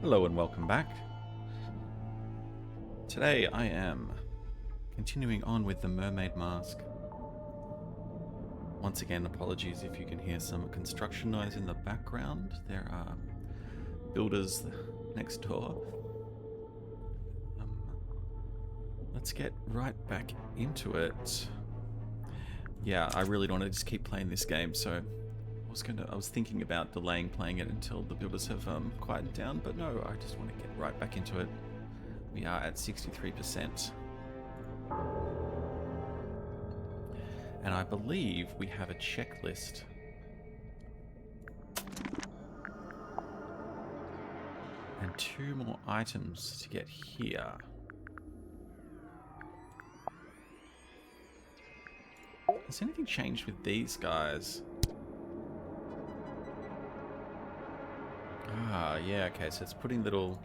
Hello and welcome back. Today I am continuing on with the Mermaid Mask. Once again, apologies if you can hear some construction noise in the background. There are builders next door. Let's get right back into it. Yeah, I really don't want to just keep playing this game, so I was thinking about delaying playing it until the builders have quieted down, but no, I just want to get right back into it. We are at 63%. And I believe we have a checklist. And 2 more items to get here. Has anything changed with these guys? Ah, yeah, okay, so it's putting little...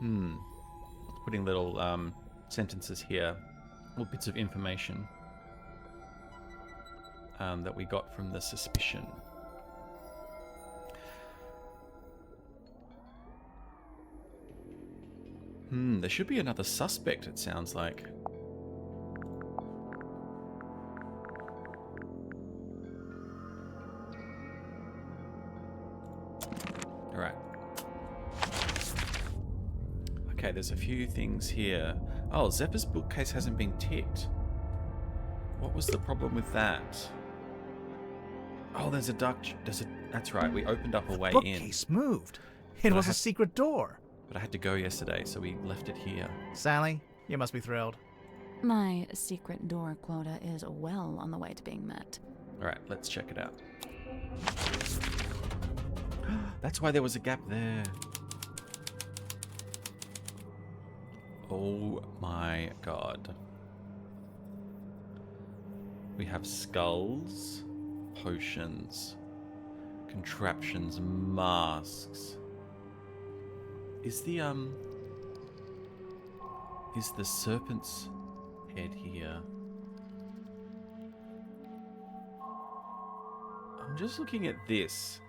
It's putting little sentences here, little bits of information that we got from the suspicion. There should be another suspect, it sounds like. Alright. Okay, there's a few things here. Oh, Zeppa's bookcase hasn't been ticked. What was the problem with that? Oh, there's a Dutch... That's right, we opened up a way in. The bookcase moved. It was a secret door. But I had to go yesterday, so we left it here. Sally, you must be thrilled. My secret door quota is well on the way to being met. Alright, let's check it out. That's why there was a gap there. Oh my god. We have skulls, potions, contraptions, masks. Is the serpent's head here? I'm just looking at this,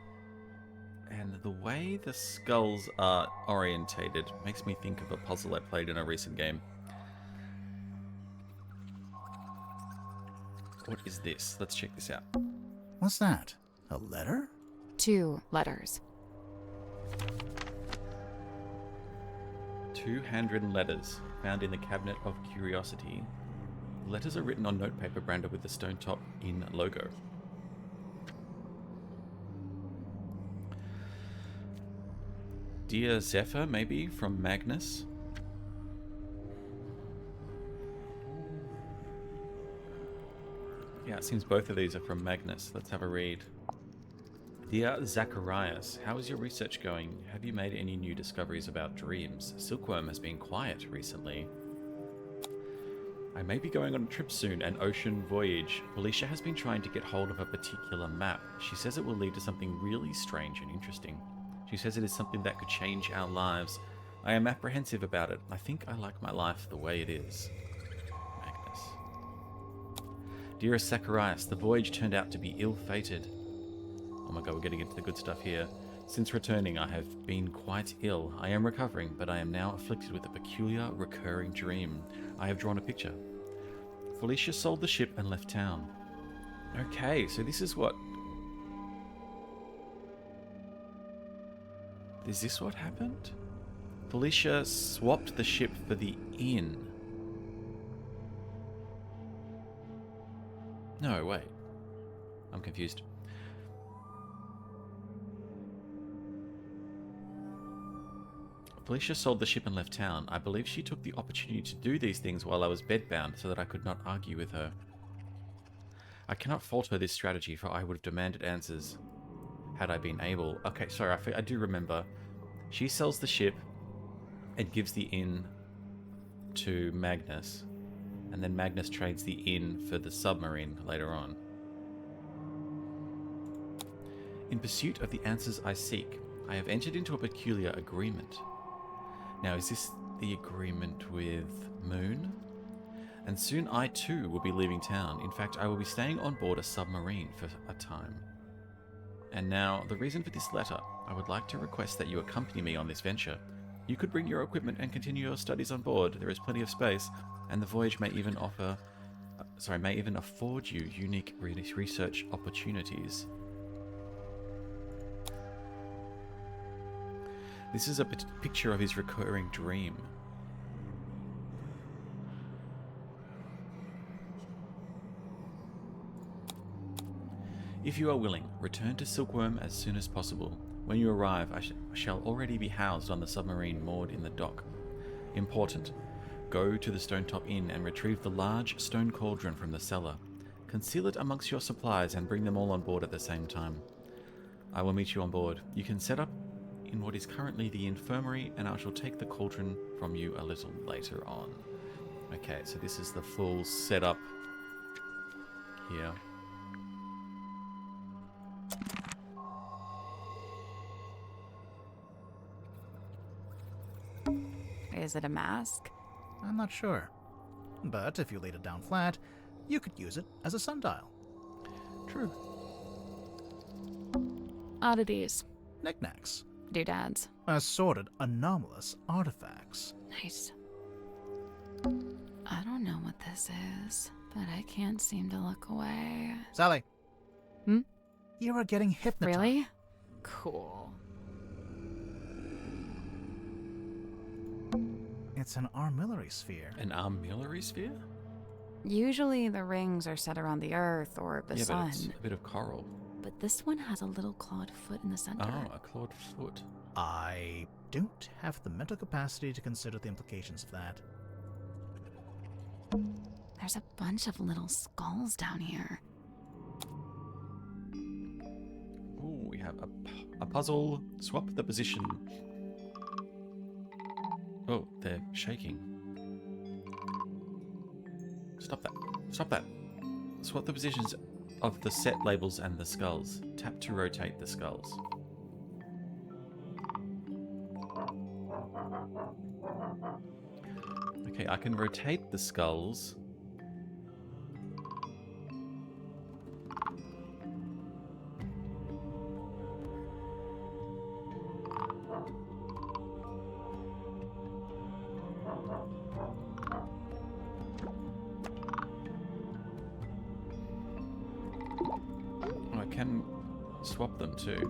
and the way the skulls are orientated makes me think of a puzzle I played in a recent game. What is this? Let's check this out. What's that? A letter? 2 letters. 2 handwritten letters found in the Cabinet of Curiosity. The letters are written on notepaper branded with the stone top in logo. Dear Zephyr, maybe, from Magnus. Yeah, it seems both of these are from Magnus. Let's have a read. Dear Zacharias, how is your research going? Have you made any new discoveries about dreams? Silkworm has been quiet recently. I may be going on a trip soon, an ocean voyage. Felicia has been trying to get hold of a particular map. She says it will lead to something really strange and interesting. She says it is something that could change our lives. I am apprehensive about it. I think I like my life the way it is. Magnus. Dearest Zacharias, the voyage turned out to be ill-fated. Oh my god, we're getting into the good stuff here. Since returning, I have been quite ill. I am recovering, but I am now afflicted with a peculiar, recurring dream. I have drawn a picture. Felicia sold the ship and left town. Okay, so this is what... Is this what happened? Felicia swapped the ship for the inn. No, wait. I'm confused. Felicia sold the ship and left town. I believe she took the opportunity to do these things while I was bedbound so that I could not argue with her. I cannot fault her this strategy, for I would have demanded answers had I been able. Okay, sorry, I do remember. She sells the ship and gives the inn to Magnus, and then Magnus trades the inn for the submarine later on. In pursuit of the answers I seek, I have entered into a peculiar agreement. Now, is this the agreement with Moon? And soon I too will be leaving town. In fact, I will be staying on board a submarine for a time. And now, the reason for this letter. I would like to request that you accompany me on this venture. You could bring your equipment and continue your studies on board. There is plenty of space, and the voyage may even afford you unique research opportunities. This is a picture of his recurring dream. If you are willing, return to Silkworm as soon as possible. When you arrive, I shall already be housed on the submarine moored in the dock. Important. Go to the Stone Top Inn and retrieve the large stone cauldron from the cellar. Conceal it amongst your supplies and bring them all on board at the same time. I will meet you on board. You can set up in what is currently the infirmary, and I shall take the cauldron from you a little later on. Okay, so this is the full setup here. Is it a mask? I'm not sure. But if you laid it down flat, you could use it as a sundial. True. Oddities. Knickknacks. Doodads. Assorted anomalous artifacts. Nice. I don't know what this is, but I can't seem to look away. Sally. Hmm? You are getting hypnotized. Really? Cool. It's an armillary sphere. An armillary sphere? Usually the rings are set around the earth or the Yeah, sun, but it's a bit of coral. but this one has a little clawed foot in the center. Oh, a clawed foot. I don't have the mental capacity to consider the implications of that. There's a bunch of little skulls down here. Ooh, we have a puzzle. Swap the position. Oh, they're shaking. Stop that. Stop that. Swap the positions of the set labels and the skulls. Tap to rotate the skulls. Okay, I can rotate the skulls. I can swap them too.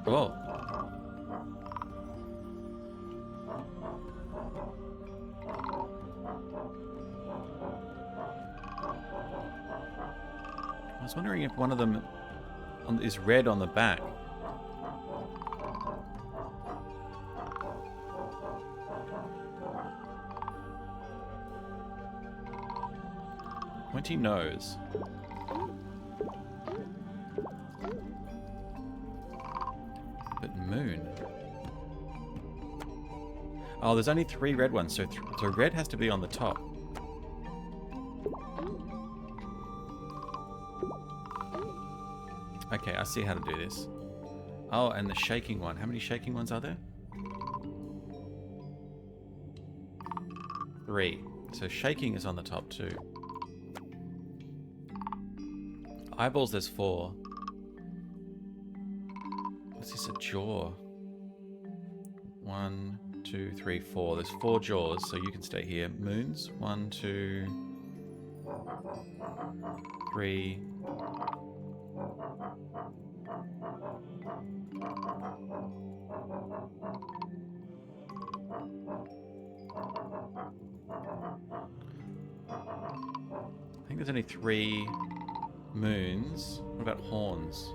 Oh. I was wondering if one of them is red on the back. Pointy nose. But moon. Oh, there's only 3 red ones, so red has to be on the top. Okay, I see how to do this. Oh, and the shaking one. How many shaking ones are there? 3. So shaking is on the top too. Eyeballs, there's 4. What's this, a jaw? 1, 2, 3, 4. There's 4 jaws, so you can stay here. Moons. 1, 2, 3. I think there's only 3 moons. What about horns?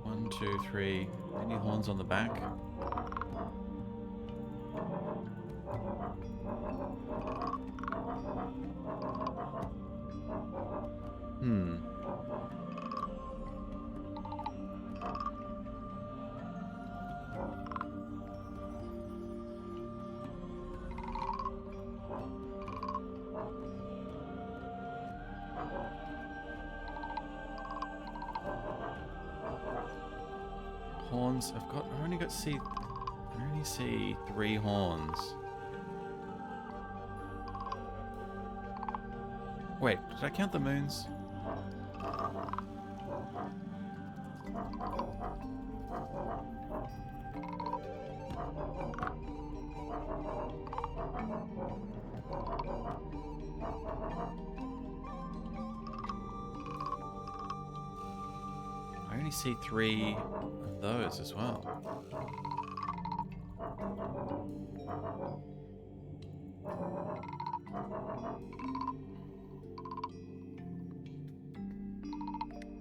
1, 2, 3. Any horns on the back? Hmm. Horns. I only see 3 horns. Wait, did I count the moons? I only see 3 of those as well.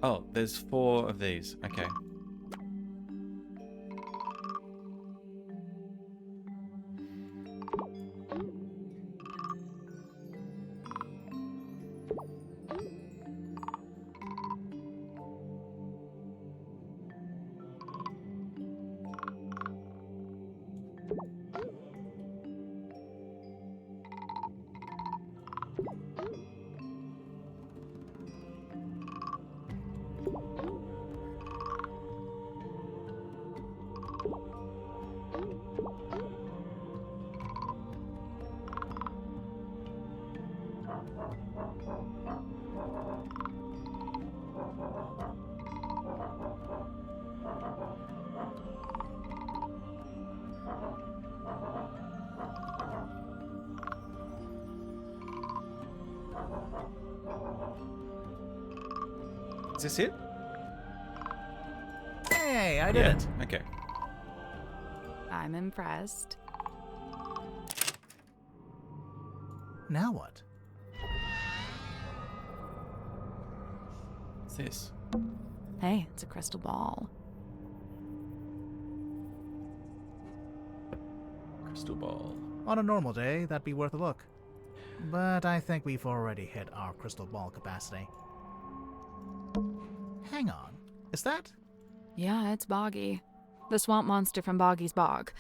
Oh, there's 4 of these. Okay. Is this it? Hey, I did it. Okay. I'm impressed. Now what? What's this? Hey, it's a crystal ball. Crystal ball. On a normal day, that'd be worth a look. But I think we've already hit our crystal ball capacity. Hang on. Is that? Yeah, it's Boggy. The swamp monster from Boggy's Bog.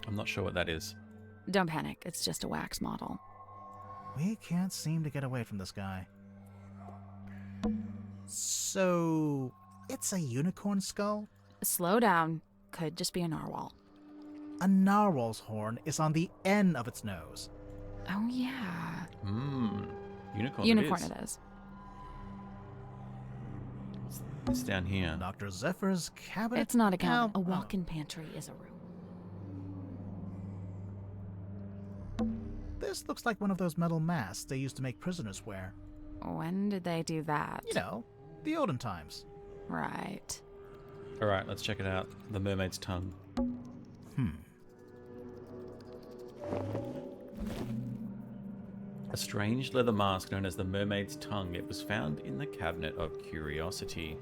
I'm not sure what that is. Don't panic, it's just a wax model. We can't seem to get away from this guy. So, it's a unicorn skull? Slow down. Could just be a narwhal. A narwhal's horn is on the end of its nose. Oh, yeah. Unicorn. Unicorn it is. It's down here. Dr. Zephyr's cabinet? It's not a cabin. Now- A walk-in pantry is a room. This looks like one of those metal masks they used to make prisoners wear. When did they do that? You know, the olden times. Right. All right, let's check it out. The mermaid's tongue. A strange leather mask known as the mermaid's tongue. It was found in the cabinet of curiosity.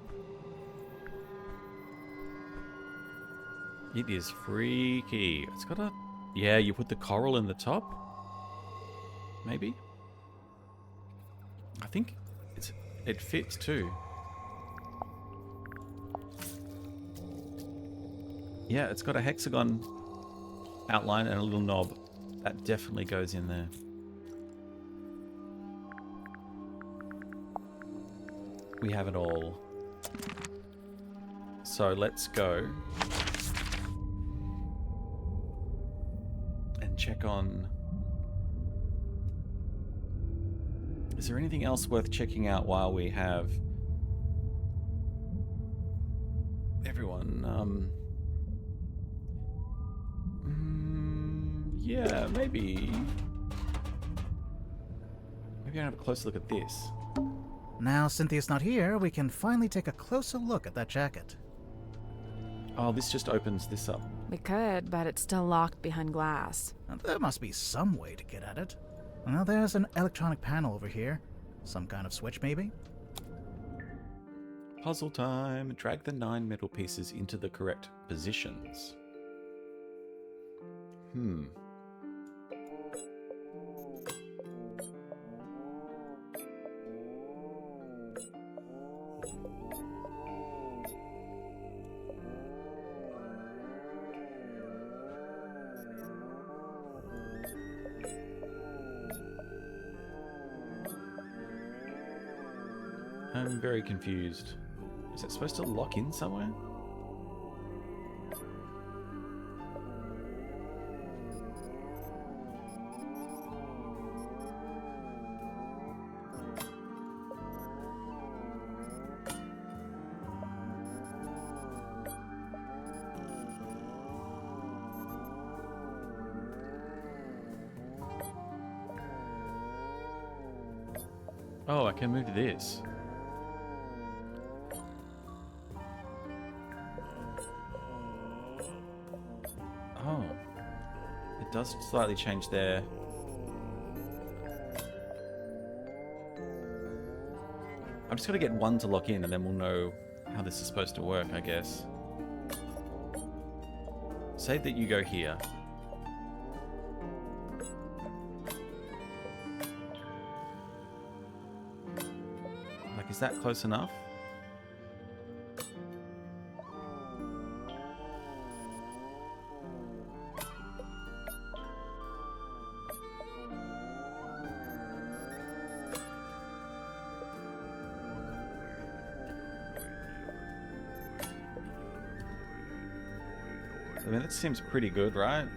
It is freaky. It's got a... Yeah, you put the coral in the top? Maybe? I think it fits too. Yeah, it's got a hexagon outline and a little knob. That definitely goes in there. We have it all. So let's go and check on... Is there anything else worth checking out while we have everyone? Yeah, maybe. Maybe I'll have a closer look at this. Now Cynthia's not here, we can finally take a closer look at that jacket. Oh, this just opens this up. We could, but it's still locked behind glass. Now, there must be some way to get at it. Well, there's an electronic panel over here. Some kind of switch, maybe? Puzzle time. Drag the 9 metal pieces into the correct positions. I'm very confused. Is it supposed to lock in somewhere? Oh, I can move this. Oh. It does slightly change there. I'm just gonna get one to lock in and then we'll know how this is supposed to work, I guess. Say that you go here. Like, is that close enough? I mean, that seems pretty good, right?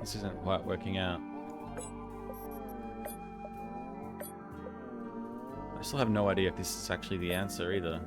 This isn't quite working out. I still have no idea if this is actually the answer either.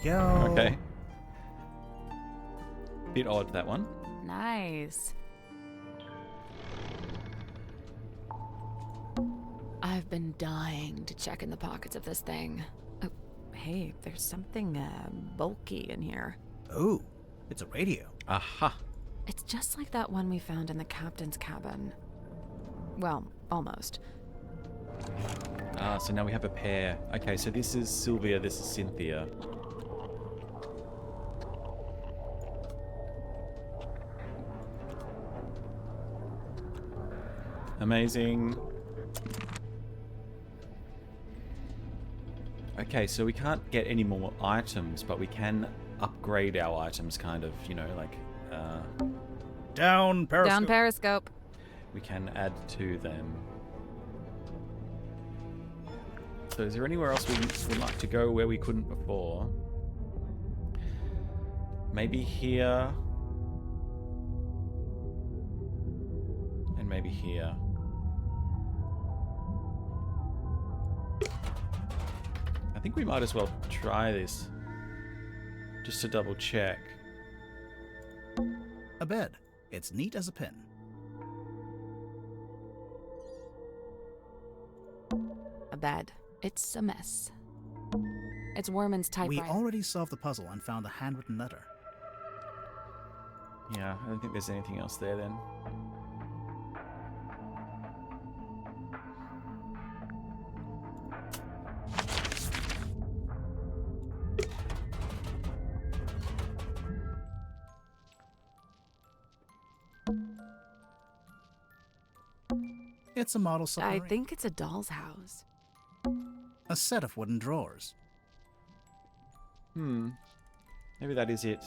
Go. Okay. Bit odd, that one. Nice. I've been dying to check in the pockets of this thing. Oh, hey, there's something bulky in here. Ooh, it's a radio. Aha. It's just like that one we found in the captain's cabin. Well, almost. Ah, so now we have a pair. Okay, so this is Sylvia, this is Cynthia. Amazing. Okay, so we can't get any more items, but we can upgrade our items, kind of, you know, like, Down periscope. Down periscope. we can add to them. So is there anywhere else we would like to go where we couldn't before? Maybe here. And maybe here. I think we might as well try this. Just to double check. A bed. It's neat as a pin. A bed. It's a mess. It's Worman's We typewriter. already solved the puzzle and found a handwritten letter. Yeah, I don't think there's anything else there then. It's a model I submarine. think it's a doll's house. A set of wooden drawers. Maybe that is it.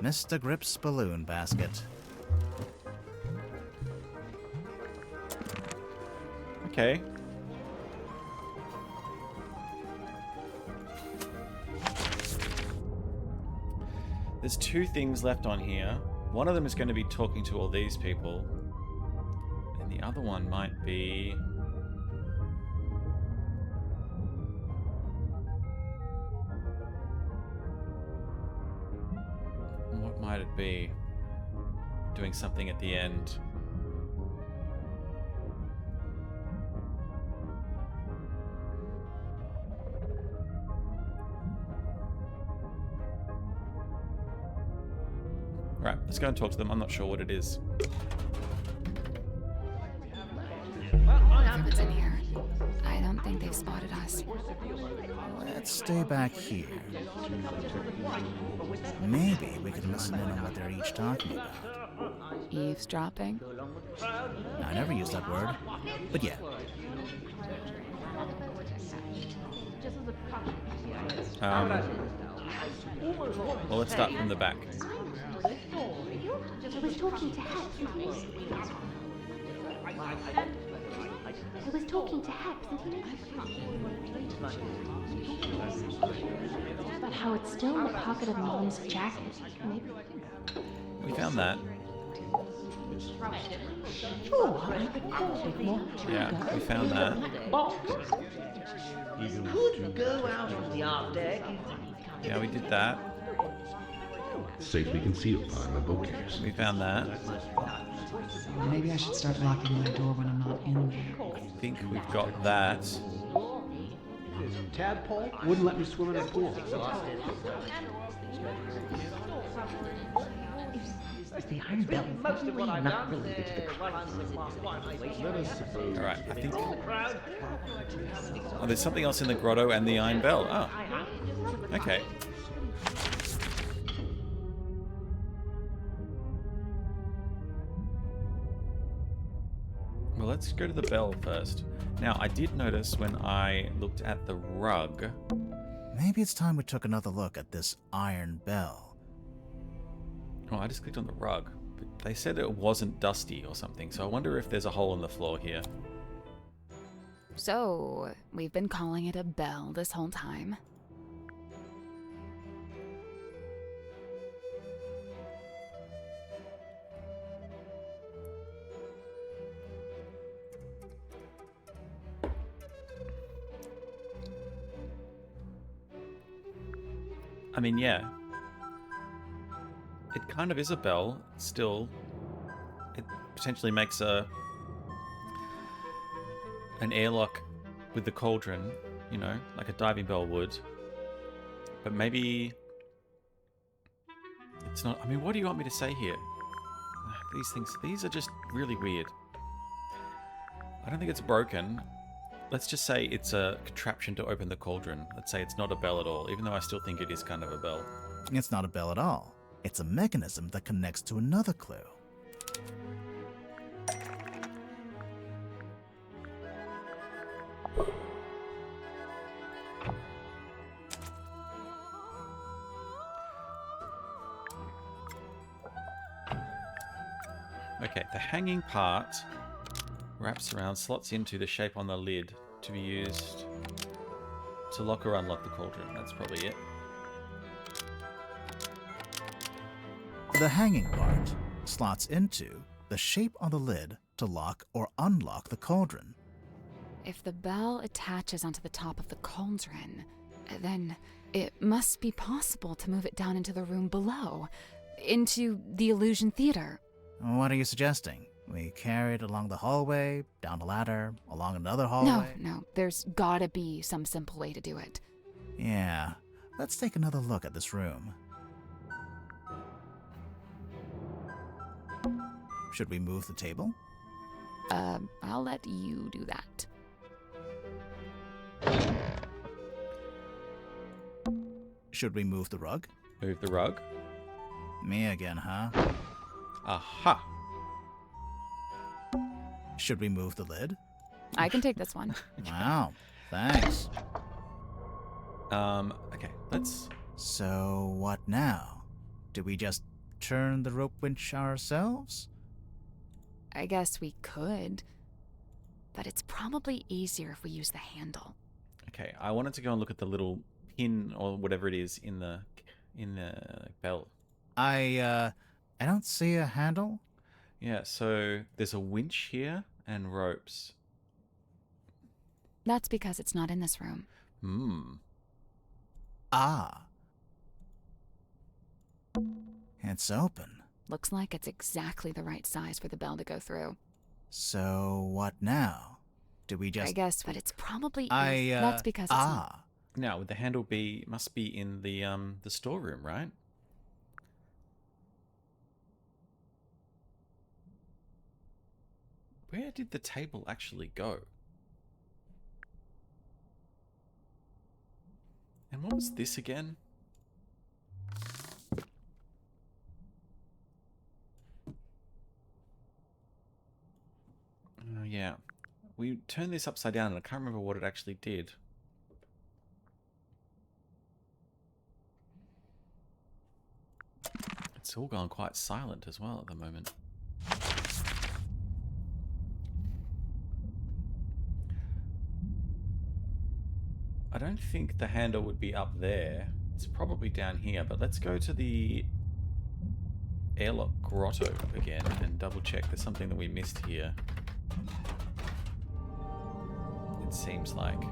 Mr. Grip's balloon basket. Okay. There's two things left on here. One of them is going to be talking to all these people, and the other one might be... What might it be? Doing something at the end. Right, let's go and talk to them. I'm not sure what it is. If it's in here, I don't think they've spotted us. Let's stay back here. Maybe we can listen in on what they're each talking about. Eavesdropping? I never used that word, but yeah. Well, let's start from the back. I was talking to Hex. I was talking to Hex, and he about how it's still in the pocket of Mom's jacket. Maybe. We found that. Yeah, we found that. You could go out on the arm deck. Yeah, we did that. Safely concealed behind the bookcase. We found that. Maybe I should start locking my door when I'm not in there. I think we've got that. Tadpole wouldn't let me swim in a pool. Is the iron bell really not related to the crime? Alright, I think... Oh, there's something else in the grotto and the iron bell. Oh. Okay. Well, let's go to the bell first. Now, I did notice when I looked at the rug... Maybe it's time we took another look at this iron bell. Oh, I just clicked on the rug. But they said it wasn't dusty or something, so I wonder if there's a hole in the floor here. So, we've been calling it a bell this whole time. I mean, yeah. It kind of is a bell, still. It potentially makes an airlock with the cauldron, you know, like a diving bell would. But maybe it's not... I mean, what do you want me to say here? These are just really weird. I don't think it's broken. Let's just say it's a contraption to open the cauldron. Let's say it's not a bell at all, even though I still think it is kind of a bell. It's not a bell at all. It's a mechanism that connects to another clue. Okay, the hanging part wraps around, slots into the shape on the lid to be used to lock or unlock the cauldron. That's probably it. The hanging part slots into the shape on the lid to lock or unlock the cauldron. If the bell attaches onto the top of the cauldron, then it must be possible to move it down into the room below, into the illusion theater. What are you suggesting? We carry it along the hallway, down a ladder, along another hallway? No, there's gotta be some simple way to do it. Yeah, let's take another look at this room. Should we move the table? I'll let you do that. Should we move the rug? Move the rug. Me again, huh? Aha! Should we move the lid? I can take this one. Wow, thanks. Okay, let's... So, what now? Do we just turn the rope winch ourselves? I guess we could, but it's probably easier if we use the handle. Okay, I wanted to go and look at the little pin or whatever it is in the bell. I I don't see a handle. Yeah, so there's a winch here and ropes. That's because it's not in this room. Hmm. Ah. It's open. Looks like it's exactly the right size for the bell to go through. So what now? Do we just... I guess, but it's probably... I, That's because it's not... Now, would the handle must be in the storeroom, right? Where did the table actually go? And what was this again? Oh, yeah. We turned this upside down and I can't remember what it actually did. It's all gone quite silent as well at the moment. I don't think the handle would be up there. It's probably down here, but let's go to the airlock grotto again and double check there's something that we missed here. It seems like.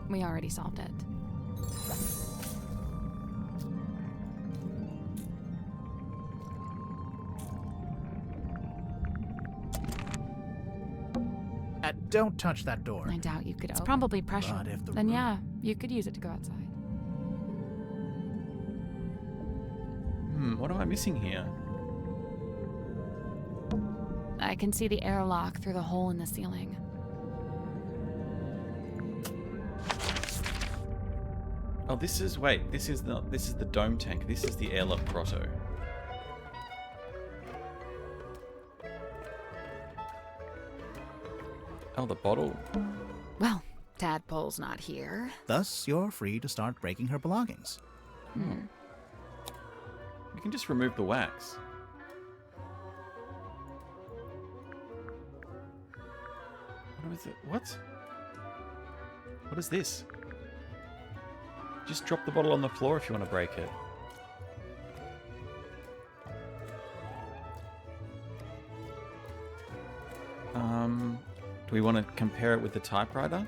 We already solved it. Don't touch that door. I doubt you could open. It's probably pressure. But if the Then room- yeah, you could use it to go outside. What am I missing here? I can see the airlock through the hole in the ceiling. Oh, this is the dome tank. This is the airlock grotto. Oh, the bottle. Well, Tadpole's not here. Thus, you're free to start breaking her belongings. We can just remove the wax. What is it? What? What is this? Just drop the bottle on the floor if you want to break it. Do we want to compare it with the typewriter?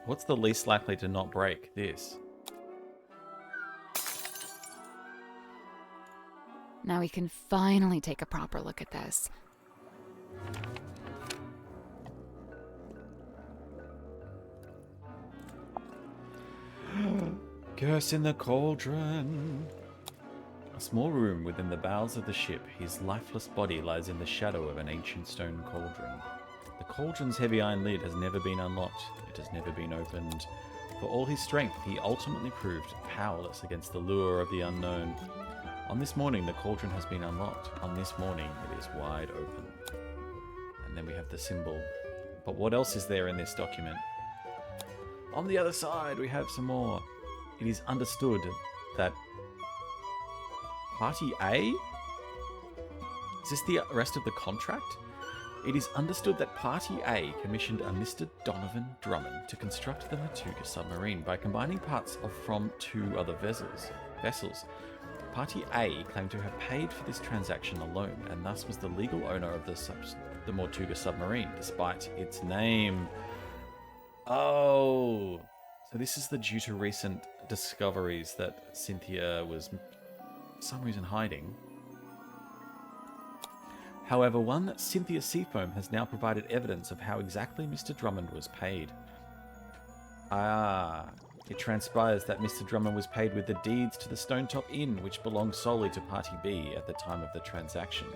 What's the least likely to not break? This. Now we can finally take a proper look at this. Curse in the cauldron. A small room within the bowels of the ship, his lifeless body lies in the shadow of an ancient stone cauldron. The cauldron's heavy iron lid has never been unlocked. It has never been opened. For all his strength, he ultimately proved powerless against the lure of the unknown. On this morning, the cauldron has been unlocked. On this morning, it is wide open. And then we have the symbol. But what else is there in this document? On the other side, we have some more. It is understood that Party A? Is this the rest of the contract? It is understood that Party A commissioned a Mr. Donovan Drummond to construct the Matuga submarine by combining parts from two other vessels. Party A claimed to have paid for this transaction alone, and thus was the legal owner of the Tortuga submarine, despite its name. Oh, so this is due to recent discoveries that Cynthia was for some reason hiding. However, one Cynthia Seafoam has now provided evidence of how exactly Mr. Drummond was paid. It transpires that Mr. Drummond was paid with the deeds to the Stonetop Inn, which belonged solely to Party B at the time of the transaction.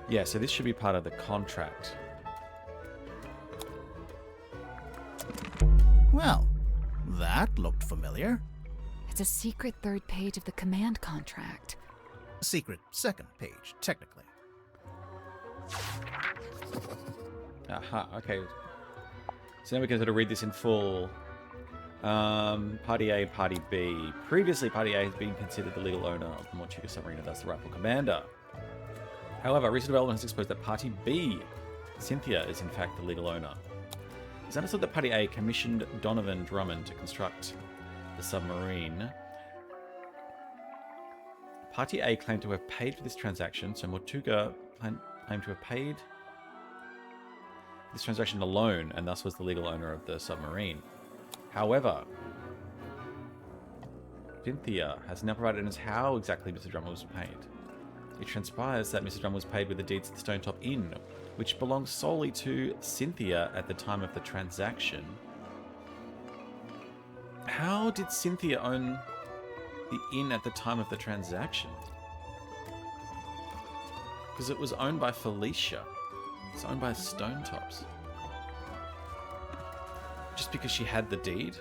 Yeah, so this should be part of the contract. Well, that looked familiar. It's a secret third page of the command contract. Secret second page, technically. Aha, okay. So now we can sort of read this in full. Party A, Party B. Previously, Party A has been considered the legal owner of the Motuka submarine, and thus the rightful commander. However, recent development has exposed that Party B, Cynthia, is in fact the legal owner. It's understood that Party A commissioned Donovan Drummond to construct the submarine. Party A claimed to have paid for this transaction, so Motuka claimed to have paid this transaction alone, and thus was the legal owner of the submarine. However, Cynthia has now provided us how exactly Mr. Drummond was paid. It transpires that Mr. Drummond was paid with the deeds of the Stone Top Inn, which belongs solely to Cynthia at the time of the transaction. How did Cynthia own the inn at the time of the transaction? Because it was owned by Felicia. It's owned by Stone Tops. Just because she had the deed?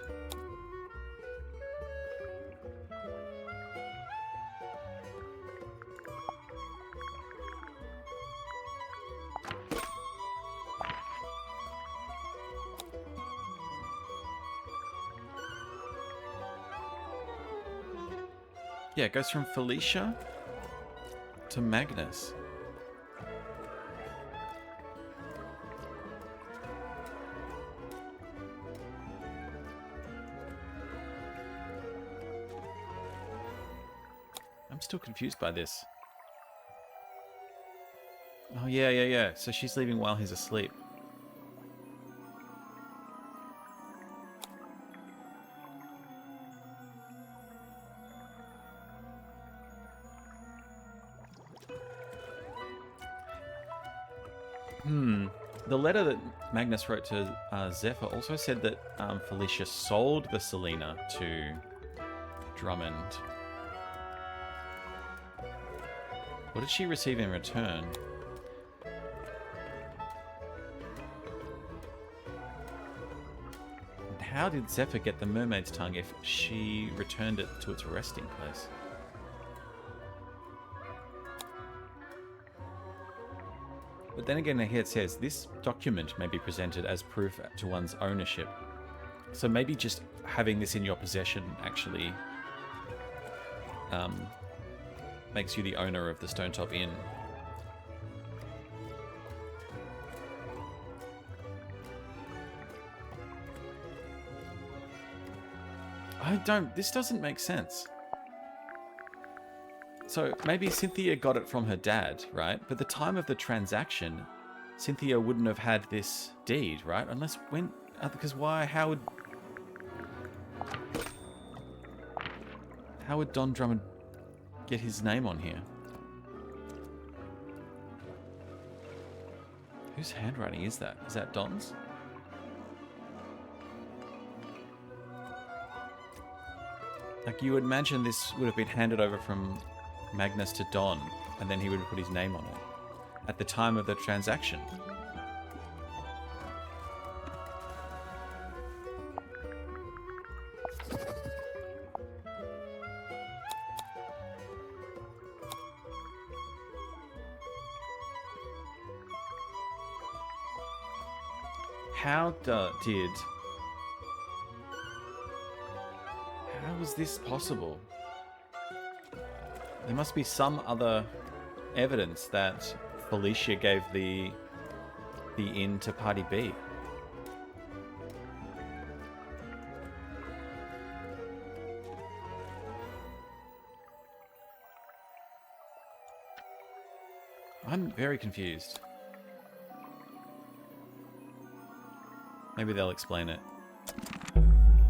Yeah, it goes from Felicia to Magnus. I'm still confused by this. Oh, yeah. So she's leaving while he's asleep. The letter that Magnus wrote to Zephyr also said that Felicia sold the Selena to Drummond. What did she receive in return? And how did Zephyr get the mermaid's tongue if she returned it to its resting place? But then again, here it says, this document may be presented as proof to one's ownership. So maybe just having this in your possession actually makes you the owner of the Stone Top Inn. This doesn't make sense. So maybe Cynthia got it from her dad, right? But the time of the transaction, Cynthia wouldn't have had this deed, right? Unless when, because why? How would Don Drummond get his name on here? Whose handwriting is that? Is that Don's? Like, you would imagine this would have been handed over from Magnus to Don, and then he would put his name on it at the time of the transaction. How is this possible? There must be some other evidence that Felicia gave the inn to Party B. I'm very confused. Maybe they'll explain it.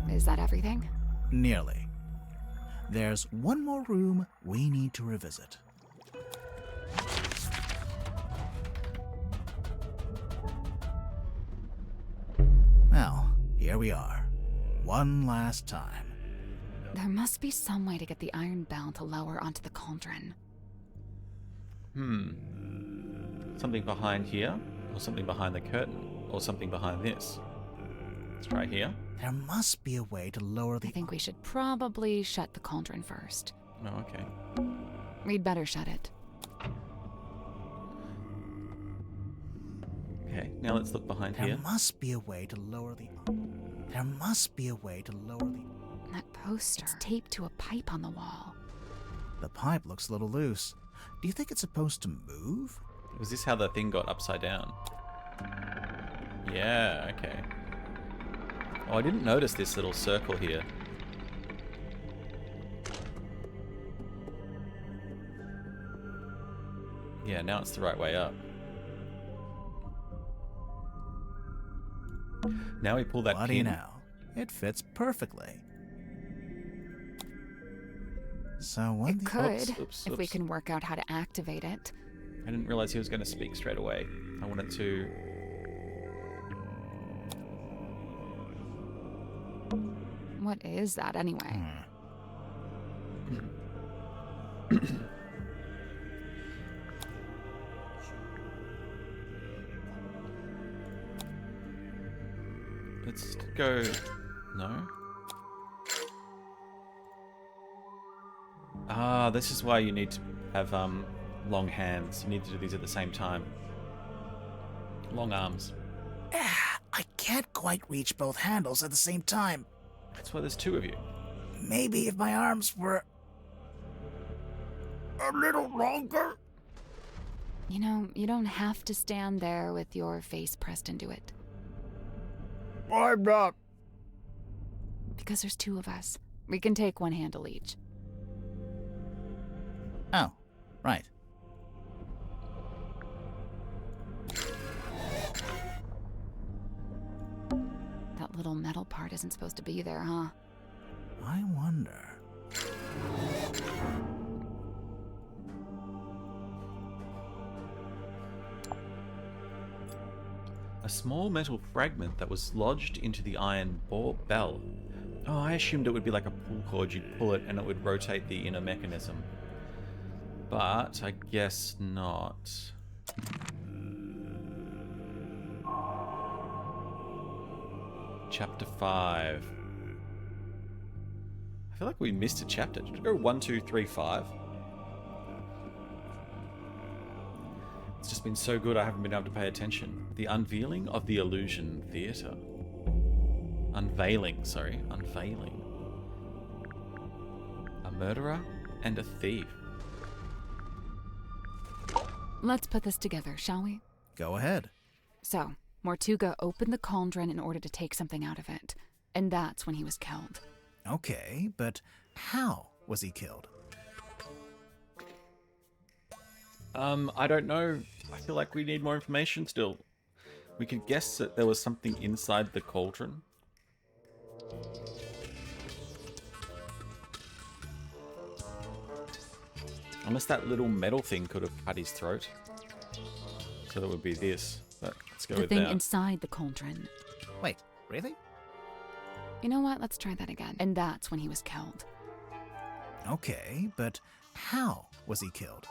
Is that everything? Nearly. There's one more room we need to revisit. Well, here we are. One last time. There must be some way to get the iron bell to lower onto the cauldron. Something behind here, or something behind the curtain, or something behind this. Let's try here. There must be a way to lower the... I think we should probably shut the cauldron first. Oh, okay. We'd better shut it. Okay, now let's look behind There here. must be a way to lower the... There must be a way to lower the... That poster. It's taped to a pipe on the wall. The pipe looks a little loose. Do you think it's supposed to move? Was this how the thing got upside down? Yeah, okay. Oh, I didn't notice this little circle here. Yeah, now it's the right way up. Now we pull that What do you pin. know? It fits perfectly. So when It the... could, oops, if we oops. can work out how to activate it. I didn't realize he was going to speak straight away. I wanted to... What is that anyway? Let's go... No? Ah, this is why you need to have long hands. You need to do these at the same time. Long arms. I can't quite reach both handles at the same time. That's why there's two of you. Maybe if my arms were... a little longer? You know, you don't have to stand there with your face pressed into it. I'm not. Because there's two of us. We can take one handle each. Oh, right. That little metal part isn't supposed to be there, huh? I wonder... A small metal fragment that was lodged into the iron bell. Oh, I assumed it would be like a pull cord. You'd pull it and it would rotate the inner mechanism. But I guess not. Chapter 5. I feel like we missed a chapter. Did it go 1, 2, 3, 5? It's just been so good I haven't been able to pay attention. The unveiling of the illusion theatre. Unveiling. A murderer and a thief. Let's put this together, shall we? Go ahead. So, Mortuga opened the cauldron in order to take something out of it. And that's when he was killed. Okay, but how was he killed? I don't know. I feel like we need more information still. We could guess that there was something inside the cauldron. Unless that little metal thing could have cut his throat. So that would be this. But let's go The with thing that. inside the cauldron. Wait, really? You know what? Let's try that again. And that's when he was killed. Okay, but how was he killed?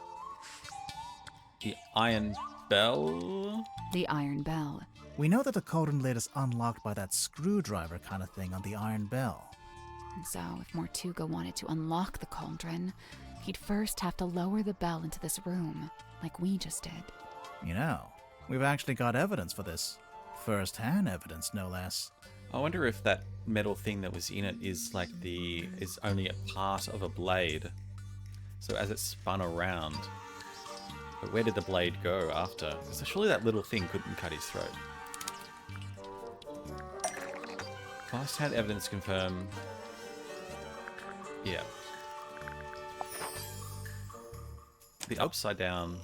The iron bell? The iron bell. We know that the cauldron lid is unlocked by that screwdriver kind of thing on the iron bell. And so, if Mortuga wanted to unlock the cauldron, he'd first have to lower the bell into this room, like we just did. You know, we've actually got evidence for this. First-hand evidence, no less. I wonder if that metal thing that was in it is like is only a part of a blade. So as it spun around. But where did the blade go after? Because surely that little thing couldn't cut his throat. First-hand evidence confirm. Yeah. The upside down.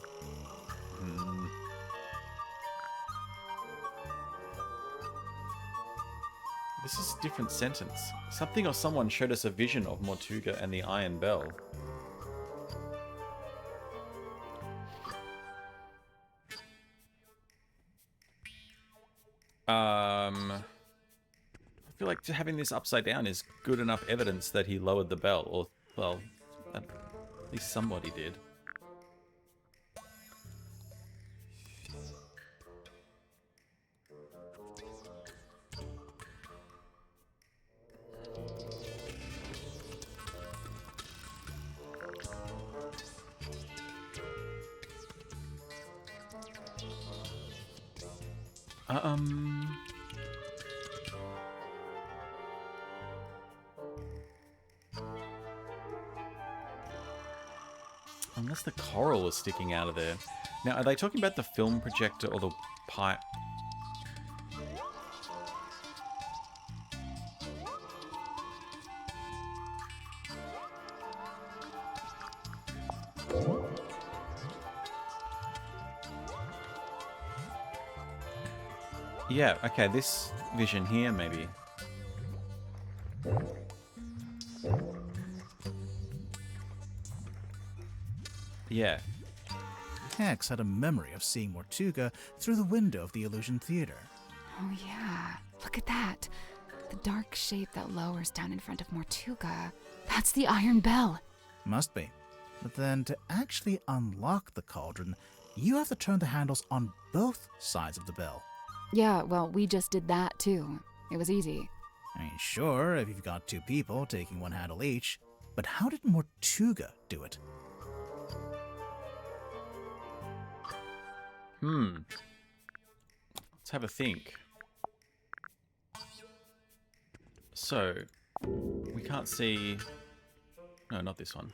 This is a different sentence. Something or someone showed us a vision of Mortuga and the Iron Bell. I feel like having this upside down is good enough evidence that he lowered the bell, or, well, at least somebody did. Um. Unless the coral is sticking out of there. Now, are they talking about the film projector or the pipe? Yeah, okay, this vision here, maybe. Yeah. Hex had a memory of seeing Mortuga through the window of the Illusion Theater. Oh, yeah. Look at that. The dark shape that lowers down in front of Mortuga. That's the Iron Bell. Must be. But then to actually unlock the cauldron, you have to turn the handles on both sides of the bell. Yeah, well, we just did that too. It was easy. I mean, sure, if you've got two people taking one handle each, but how did Mortuga do it? Let's have a think. So, we can't see... No, not this one.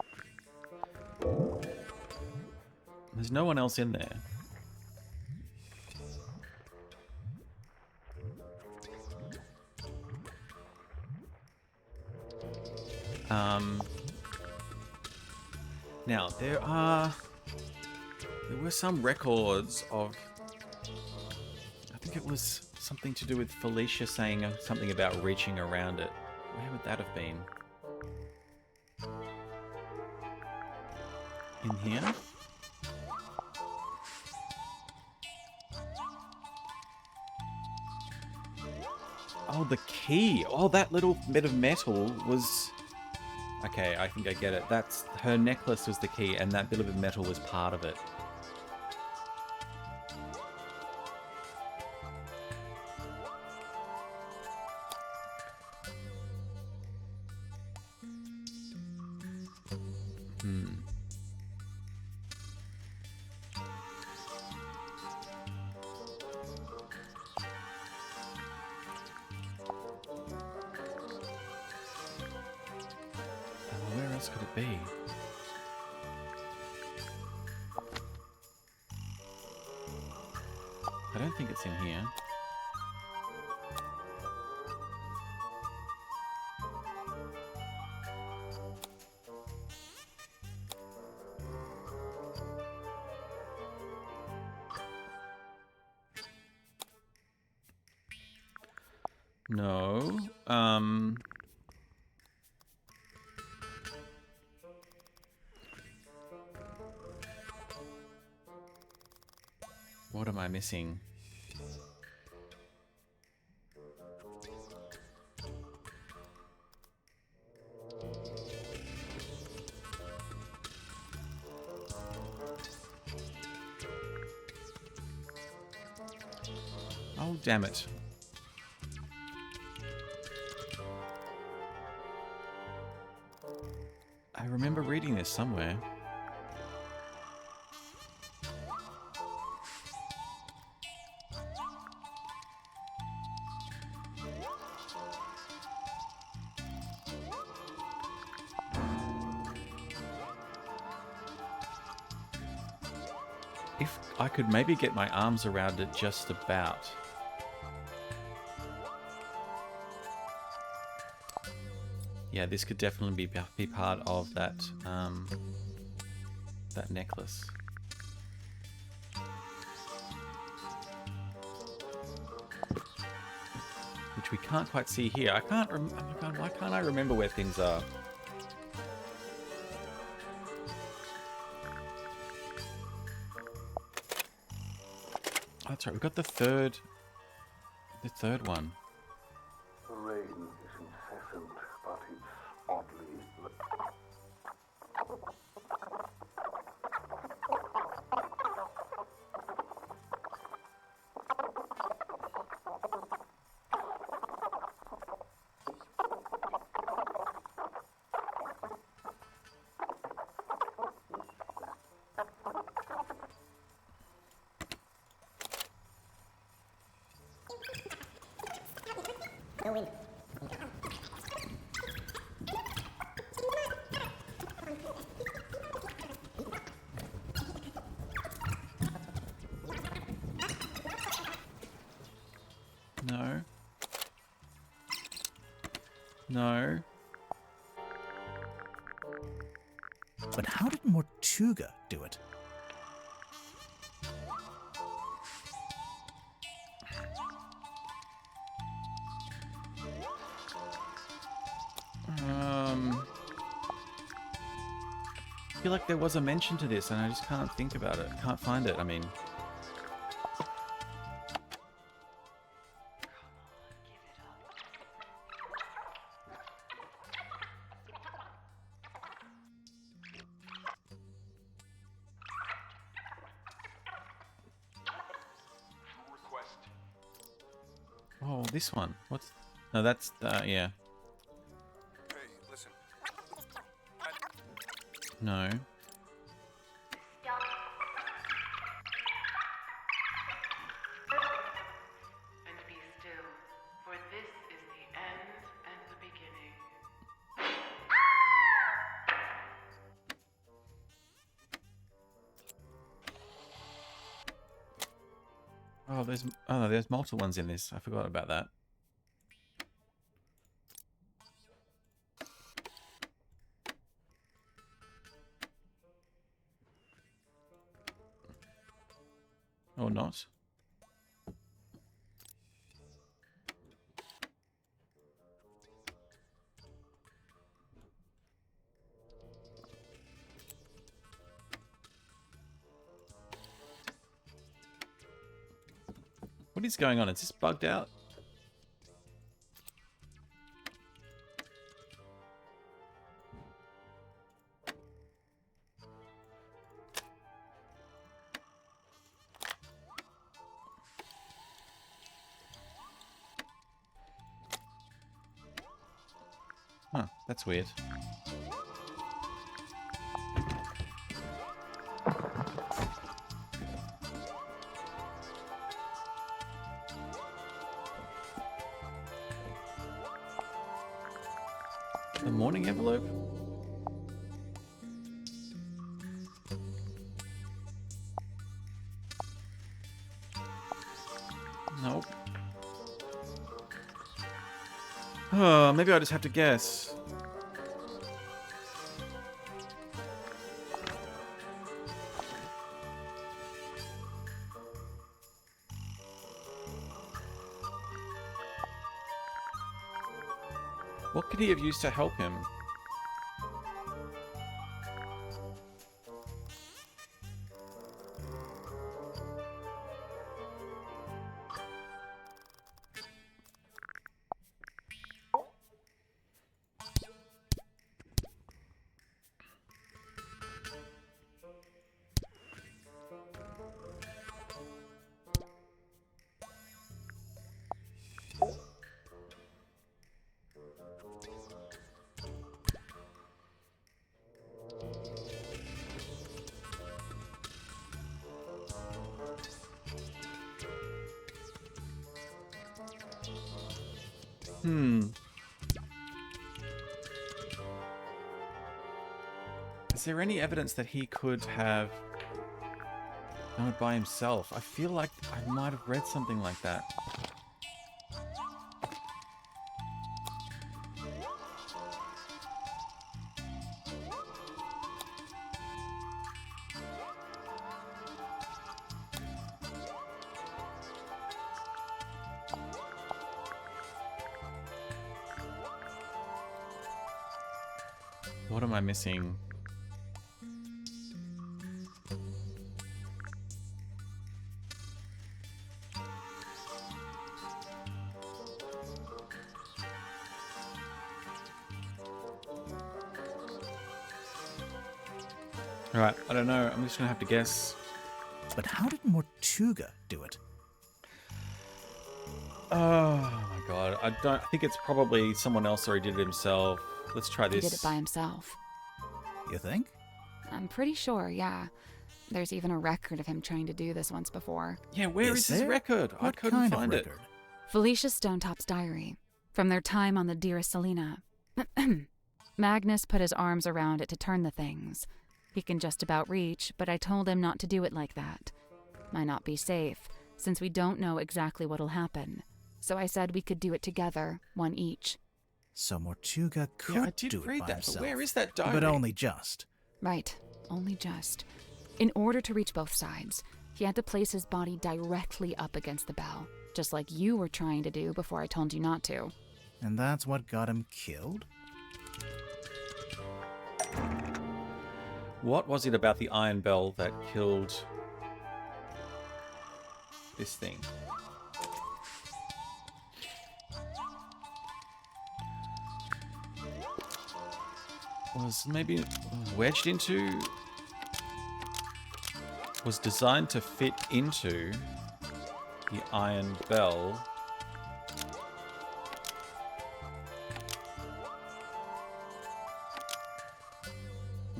There's no one else in there. Now, there were some records of... I think it was something to do with Felicia saying something about reaching around it. Where would that have been? In here? Oh, the key! Oh, that little bit of metal was... Okay, I think I get it. That's... Her necklace was the key, and that bit of metal was part of it. Where else could it be? I don't think it's in here. No. What am I missing? Oh, damn it. I remember reading this somewhere. If I could maybe get my arms around it just about. Yeah, this could definitely be part of that that necklace. Which we can't quite see here. I can't oh my god, why can't I remember where things are? That's right, we've got the third one. The rain is incessant, but it's oddly... No. But how did Mortuga do it? I feel like there was a mention to this and I just can't think about it. Can't find it, I mean. Oh, this one. What's... No, that's... yeah. Hey, listen. No. And be still, for this is the end and the beginning. There's multiple ones in this. I forgot about that. Or not. What is going on? Is this bugged out? Huh, that's weird. The morning envelope? Nope. Oh, maybe I just have to guess. What could he have used to help him? Is there any evidence that he could have done it by himself? I feel like I might have read something like that. What am I missing? Alright, I don't know. I'm just gonna have to guess. But how did Mortuga do it? Oh my god. I think it's probably someone else or he did it himself. Let's try He this. did it by himself. You think? I'm pretty sure, yeah. There's even a record of him trying to do this once before. Yeah, where is his there? record? I What couldn't kind find of it. record? Felicia Stonetop's diary, from their time on the Dearest Selena. Magnus put his arms around it to turn the things. He can just about reach, but I told him not to do it like that. Might not be safe, since we don't know exactly what'll happen. So I said we could do it together, one each. So Mortuga could Yeah, I did do it read by that, himself. but where is that diary? But only just. Right, only just. In order to reach both sides, he had to place his body directly up against the bell, just like you were trying to do before I told you not to. And that's what got him killed? What was it about the iron bell that killed this thing? Was maybe wedged into... was designed to fit into the iron bell.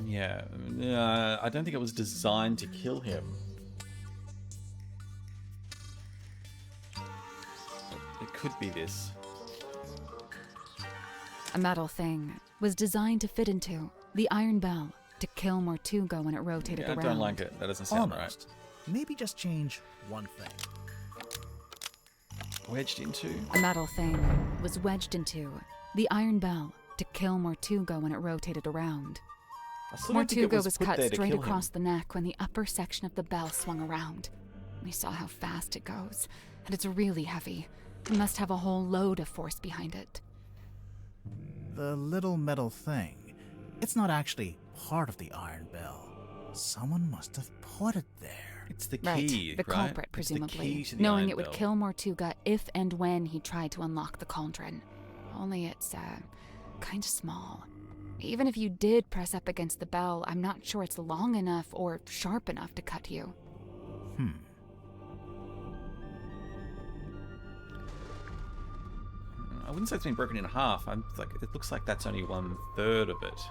Yeah, I don't think it was designed to kill him. It could be this. A metal thing was designed to fit into the iron bell to kill Mortuga when it rotated Yeah, I around. don't like it. That doesn't sound Almost. Maybe just change one thing. right. Wedged into? A metal thing was wedged into the iron bell to kill Mortuga when it rotated around. I still don't think it Mortuga was put cut there to straight kill across him. the neck when the upper section of the bell swung around. We saw how fast it goes, and it's really heavy. It must have a whole load of force behind it. The little metal thing. It's not actually part of the iron bell. Someone must have put it there. It's the Right, key, the right? culprit, It's the presumably, key to the knowing iron it would bell. kill Mortuga if and when he tried to unlock the cauldron. Only it's, kind of small. Even if you did press up against the bell, I'm not sure it's long enough or sharp enough to cut you. I wouldn't say it's been broken in half. I'm like, it looks like that's only 1/3 of it.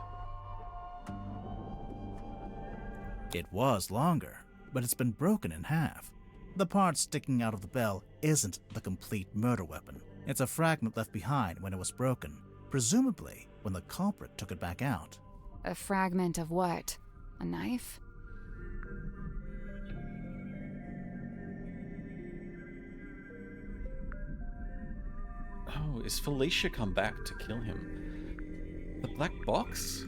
It was longer, but it's been broken in half. The part sticking out of the bell isn't the complete murder weapon. It's a fragment left behind when it was broken, presumably when the culprit took it back out. A fragment of what? A knife? Oh, is Felicia come back to kill him? The black box?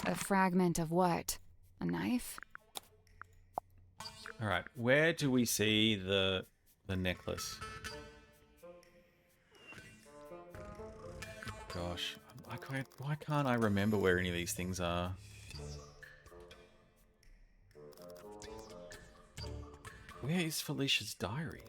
A fragment of what? A knife? All right, where do we see the necklace? Gosh, why can't I remember where any of these things are? Where is Felicia's diary?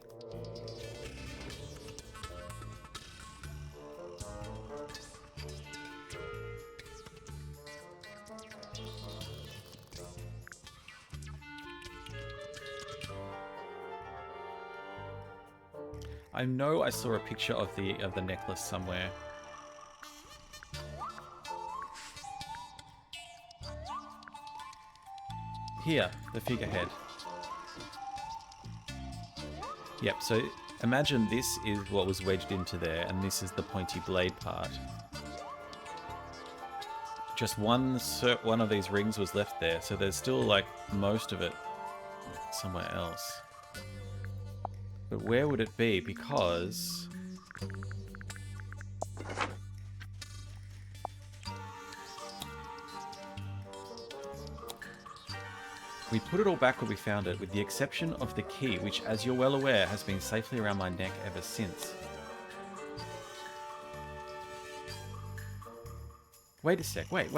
I know I saw a picture of the necklace somewhere. Here, the figurehead. Yep, so imagine this is what was wedged into there, and this is the pointy blade part. Just one of these rings was left there, so there's still like most of it somewhere else. But where would it be? Because we put it all back where we found it, with the exception of the key, which, as you're well aware, has been safely around my neck ever since. Wait a sec, wait.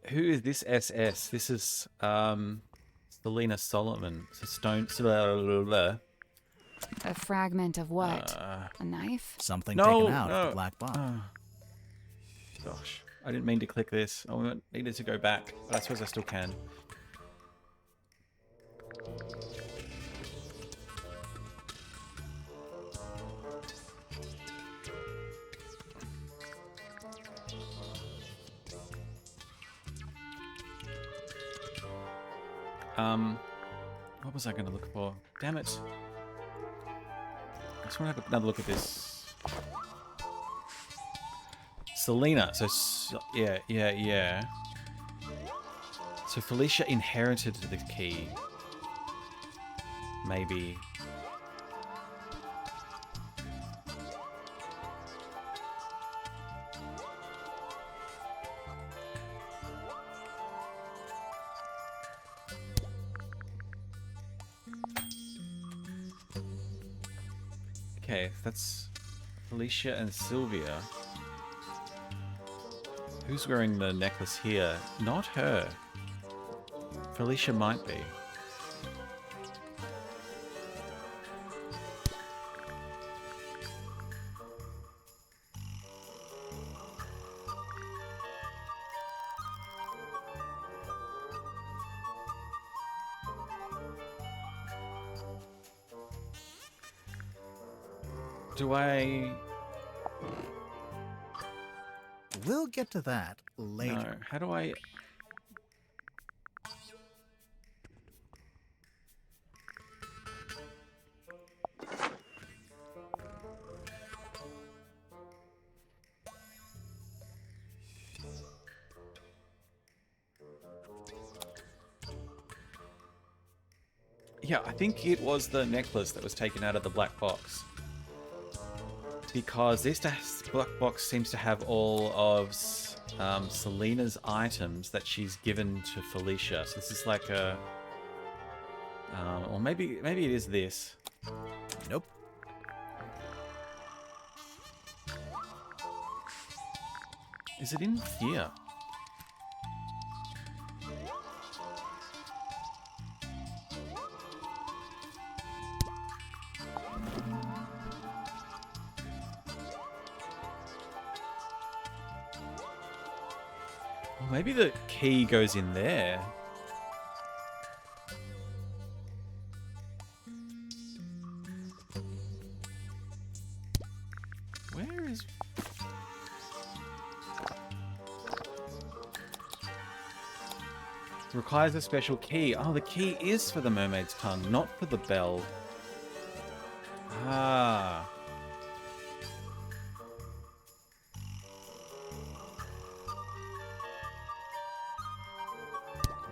Who is this SS? This is Selena Solomon. It's a stone. A fragment of what? A knife? Something No, taken out of no. the black box. Gosh, I didn't mean to click this. I needed to go back, but I suppose I still can. What was I going to look for? Damn it. I just want to have another look at this. Selena. So, yeah. So Felicia inherited the key. Maybe. Okay, that's Felicia and Sylvia. Who's wearing the necklace here? Not her. Felicia might be. Do I... We'll get to that later. No. How do I... Yeah, I think it was the necklace that was taken out of the black box. Because this black box seems to have all of Selena's items that she's given to Felicia. So this is like a... or maybe it is this. Nope. Is it in here? Well, maybe the key goes in there. Where is... Requires a special key. Oh, the key is for the mermaid's tongue, not for the bell. Ah.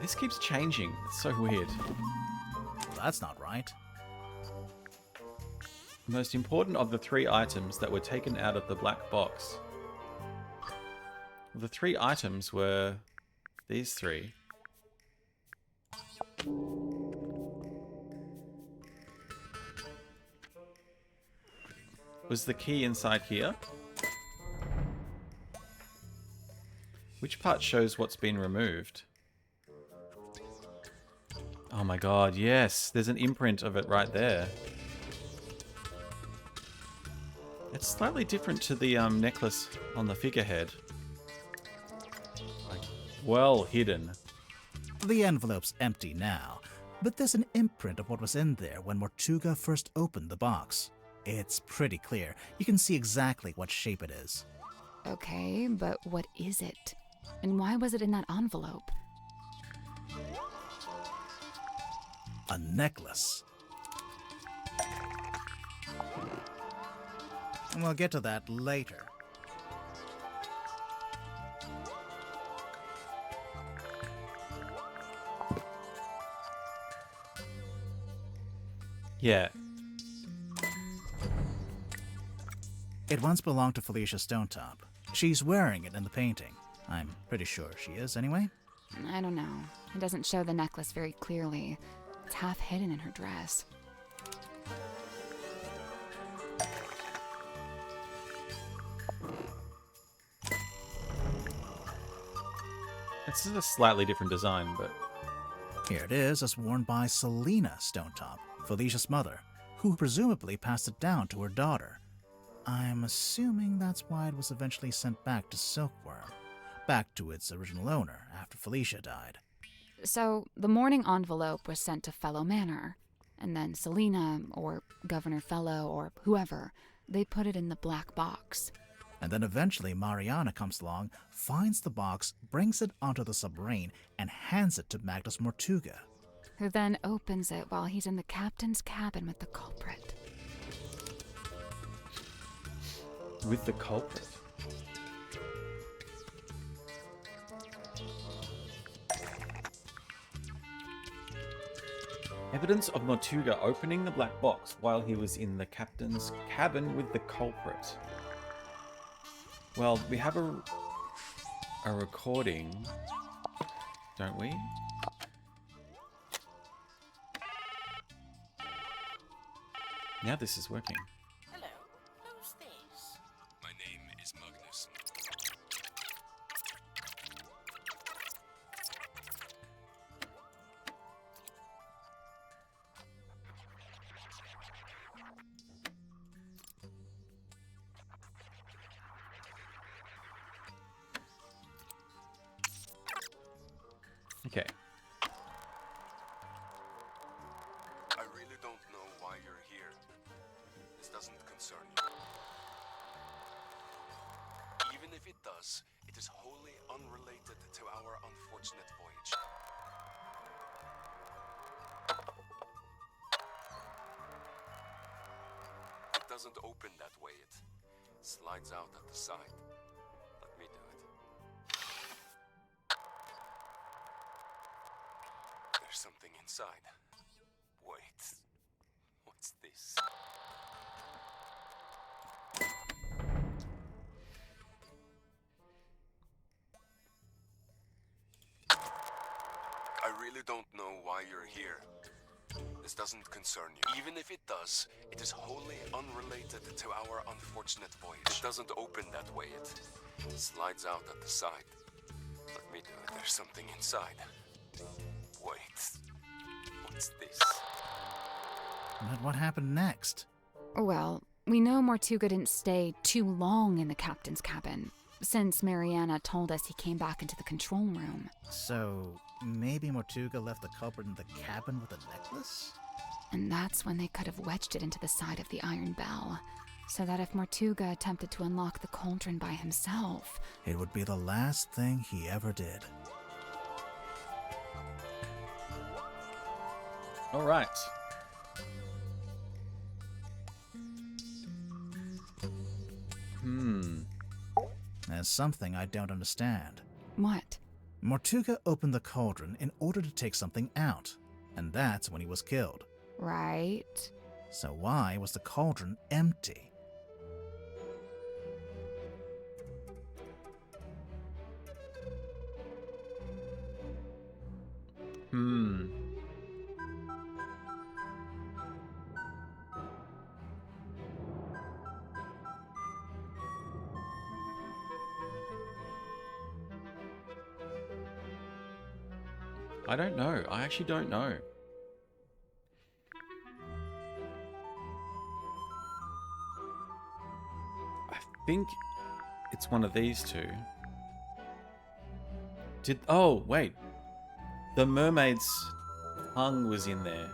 This keeps changing. It's so weird. That's not right. The most important of the 3 items that were taken out of the black box. The 3 items were these 3. Was the key inside here? Which part shows what's been removed? Oh my god, yes! There's an imprint of it right there. It's slightly different to the necklace on the figurehead. Like, well hidden. The envelope's empty now, but there's an imprint of what was in there when Mortuga first opened the box. It's pretty clear. You can see exactly what shape it is. Okay, but what is it? And why was it in that envelope? A necklace. We'll get to that later. Yeah. It once belonged to Felicia Stonetop. She's wearing it in the painting. I'm pretty sure she is, anyway. I don't know. It doesn't show the necklace very clearly. It's half hidden in her dress. This is a slightly different design, but... Here it is, as worn by Selena Stonetop, Felicia's mother, who presumably passed it down to her daughter. I'm assuming that's why it was eventually sent back to Silkworm, back to its original owner after Felicia died. So, the mourning envelope was sent to Fellow Manor, and then Selena, or Governor Fellow, or whoever, they put it in the black box. And then eventually Mariana comes along, finds the box, brings it onto the submarine, and hands it to Magnus Mortuga. who then opens it while he's in the captain's cabin with the culprit. With the culprit? Evidence of Mortuga opening the black box while he was in the captain's cabin with the culprit. Well, we have a recording, don't we? Now this is working. Hello, who's this? My name is Magnus. Okay. I really don't know why you're here. This doesn't concern you. Even if it does, it is wholly unrelated to our unfortunate voyage. It doesn't open that way. It slides out at the side. Let me do it. There's something inside. Wait. What's this? I really don't know why you're here. This doesn't concern you. Even if it does, it is wholly unrelated to our unfortunate voyage. It doesn't open that way. It slides out at the side. Let me do it. There's something inside. Wait. What's this? But what happened next? Well, we know Mortuga didn't stay too long in the captain's cabin, since Mariana told us he came back into the control room. So, maybe Mortuga left the culprit in the cabin with a necklace? And that's when they could have wedged it into the side of the iron bell, so that if Mortuga attempted to unlock the cauldron by himself, it would be the last thing he ever did. All right. There's something I don't understand. What? Mortuga opened the cauldron in order to take something out, and that's when he was killed. Right. So why was the cauldron empty? I don't know. I actually don't know. I think it's one of these two. Oh, wait. The mermaid's tongue was in there.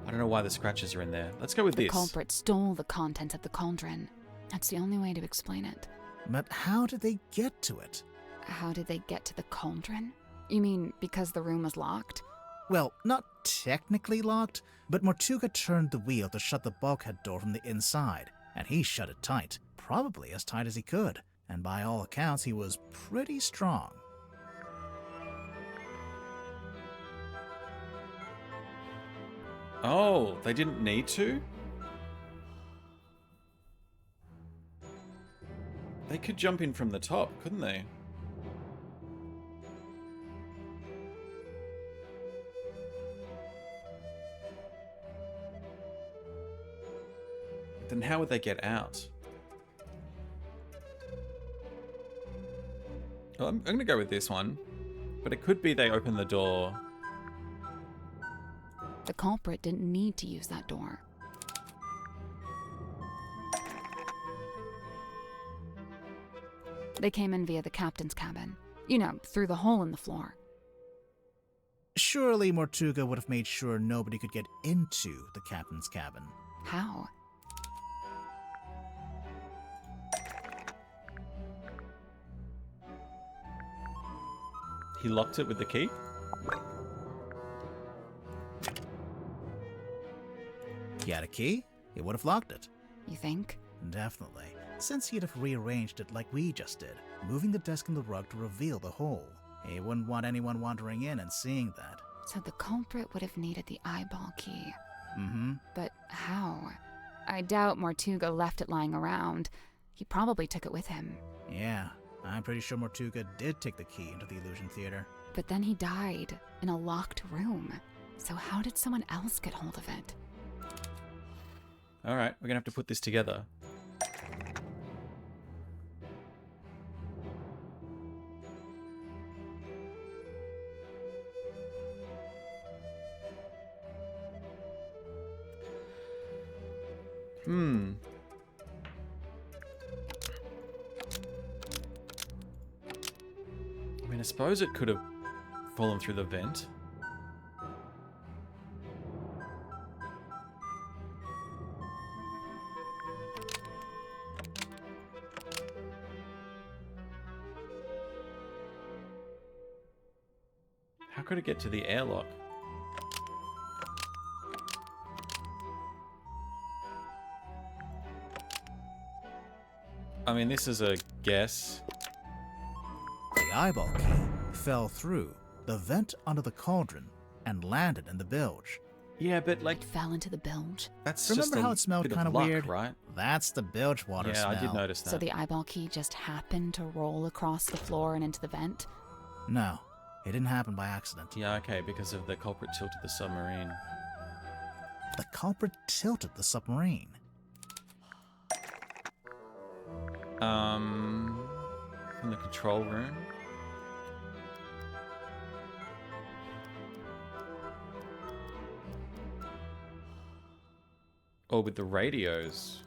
I don't know why the scratches are in there. Let's go with this. The culprit stole the contents of the cauldron. That's the only way to explain it. But how did they get to it? How did they get to the cauldron? You mean because the room was locked? Well, not technically locked, but Mortuga turned the wheel to shut the bulkhead door from the inside, and he shut it tight, probably as tight as he could, and by all accounts he was pretty strong. Oh, they didn't need to? They could jump in from the top, couldn't they? Then how would they get out? Well, I'm going to go with this one. But it could be they opened the door. The culprit didn't need to use that door. They came in via the captain's cabin. You know, through the hole in the floor. Surely Mortuga would have made sure nobody could get into the captain's cabin. How? He locked it with the key? he had a key, he would have locked it. You think? Definitely, since he'd have rearranged it like we just did, moving the desk and the rug to reveal the hole. He wouldn't want anyone wandering in and seeing that. So the culprit would have needed the eyeball key. Mm-hmm. But how? I doubt Mortuga left it lying around. He probably took it with him. Yeah, I'm pretty sure Mortuga did take the key into the Illusion Theater. But then he died in a locked room. So how did someone else get hold of it? Alright, we're gonna have to put this together. I mean, I suppose it could have fallen through the vent. How could it get to the airlock? I mean, this is a guess. The eyeball key fell through the vent under the cauldron and landed in the bilge. Yeah, but like, It fell into the bilge. that's Remember just how it smelled kind of luck, weird? right? That's the bilge water Yeah, smell. I did notice that. So the eyeball key just happened to roll across the floor and into the vent? No, it didn't happen by accident. Yeah, okay, because of the culprit tilted the submarine. The culprit tilted the submarine. From the control room. Or with the radios.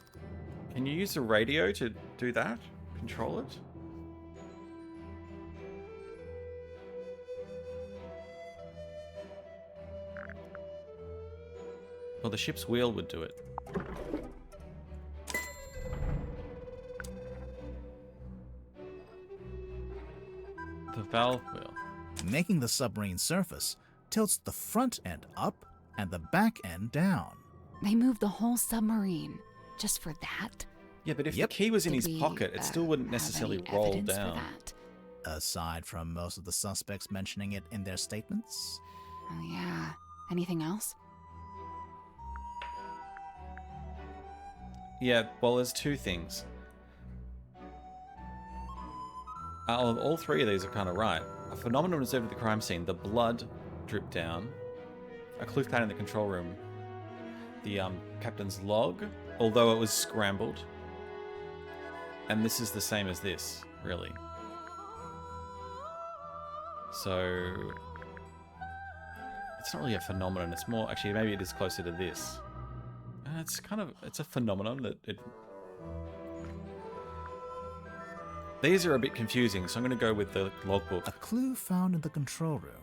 Can you use the radio to do that? Control it? Well, the ship's wheel would do it. The valve wheel. Making the submarine surface tilts the front end up and the back end down. They moved the whole submarine just for that? Yeah, but if Yep. the key was in Did his we, pocket, it still wouldn't have necessarily any roll evidence for down. that? Aside from most of the suspects mentioning it in their statements. Oh yeah. Anything else? Yeah, well, there's two things. All three of these are kind of right. A phenomenon observed at the crime scene. The blood dripped down. A clue found in the control room. The captain's log, although it was scrambled. And this is the same as this, really. So it's not really a phenomenon. It's more, actually, maybe it is closer to this. It's a phenomenon that it. These are a bit confusing, so I'm going to go with the logbook. A clue found in the control room.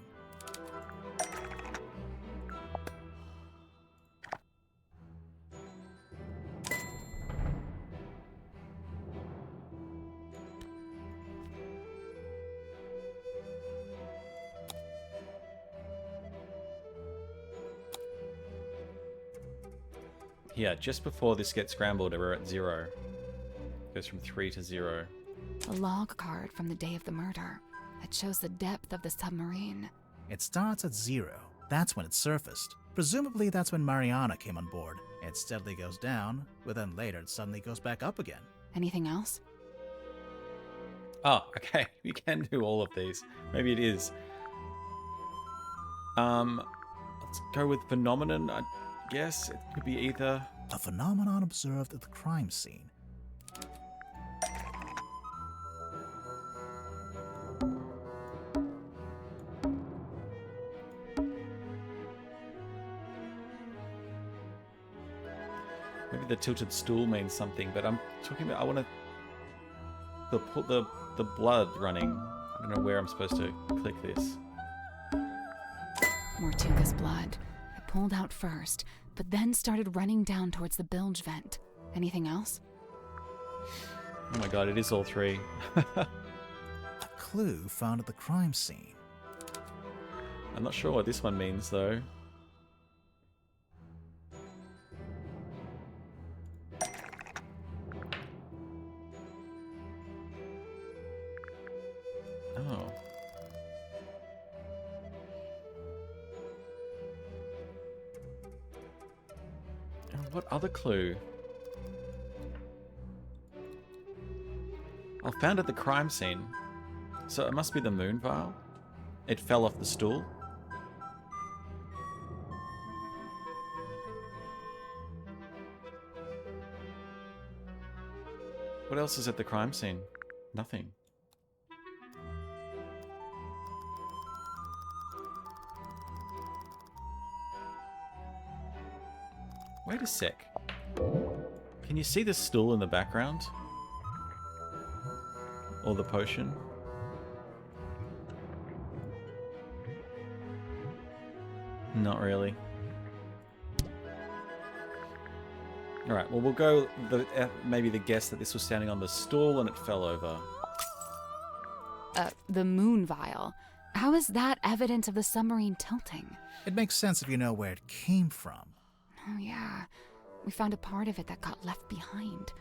Yeah, just before this gets scrambled, we're at 0. Goes from 3 to 0. A log card from the day of the murder that shows the depth of the submarine. It starts at 0. That's when it surfaced. Presumably that's when Mariana came on board. It steadily goes down, but then later it suddenly goes back up again. Anything else? Oh, okay. We can do all of these. Maybe it is. Let's go with phenomenon. I guess it could be either. A phenomenon observed at the crime scene. Maybe the tilted stool means something, but I'm talking about. I want to put the blood running. I don't know where I'm supposed to click this. Mortuga's blood. It pulled out first, but then started running down towards the bilge vent. Anything else? Oh my god, it is all 3. A clue found at the crime scene. I'm not sure what this one means though. What other clue? I found at the crime scene. So it must be the moon vial. It fell off the stool. What else is at the crime scene? Nothing. Wait a sec. Can you see the stool in the background? Or the potion? Not really. Alright, well we'll go maybe the guess that this was standing on the stool and it fell over. The moon vial. How is that evidence of the submarine tilting? It makes sense if you know where it came from. Oh yeah, we found a part of it that got left behind.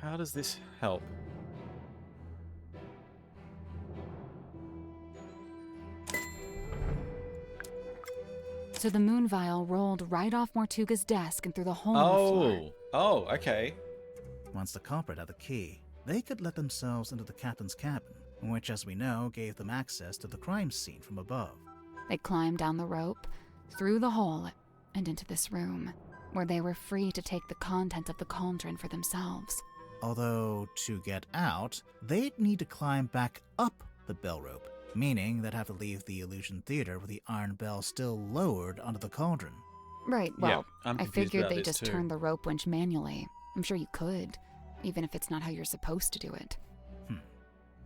How does this help? So the moon vial rolled right off Mortuga's desk and through the hole in the floor. Oh, okay. Once the culprit had the key, they could let themselves into the captain's cabin, which, as we know, gave them access to the crime scene from above. They climbed down the rope, through the hole, and into this room, where they were free to take the content of the cauldron for themselves. Although, to get out, they'd need to climb back up the bell rope, meaning they'd have to leave the illusion theater with the iron bell still lowered onto the cauldron. Right, well, yeah, I figured they just turned the rope winch manually. I'm sure you could, even if it's not how you're supposed to do it.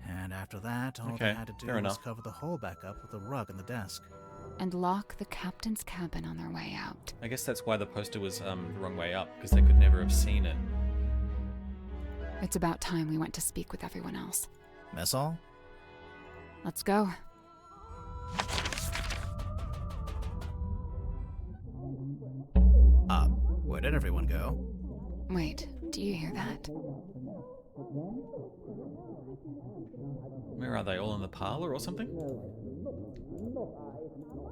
And after that, all they had to do was cover the hole back up with a rug in the desk. And lock the captain's cabin on their way out. I guess that's why the poster was the wrong way up, because they could never have seen it. It's about time we went to speak with everyone else. That's all? Let's go. Where did everyone go? Wait, do you hear that? Where are they? All in the parlor or something?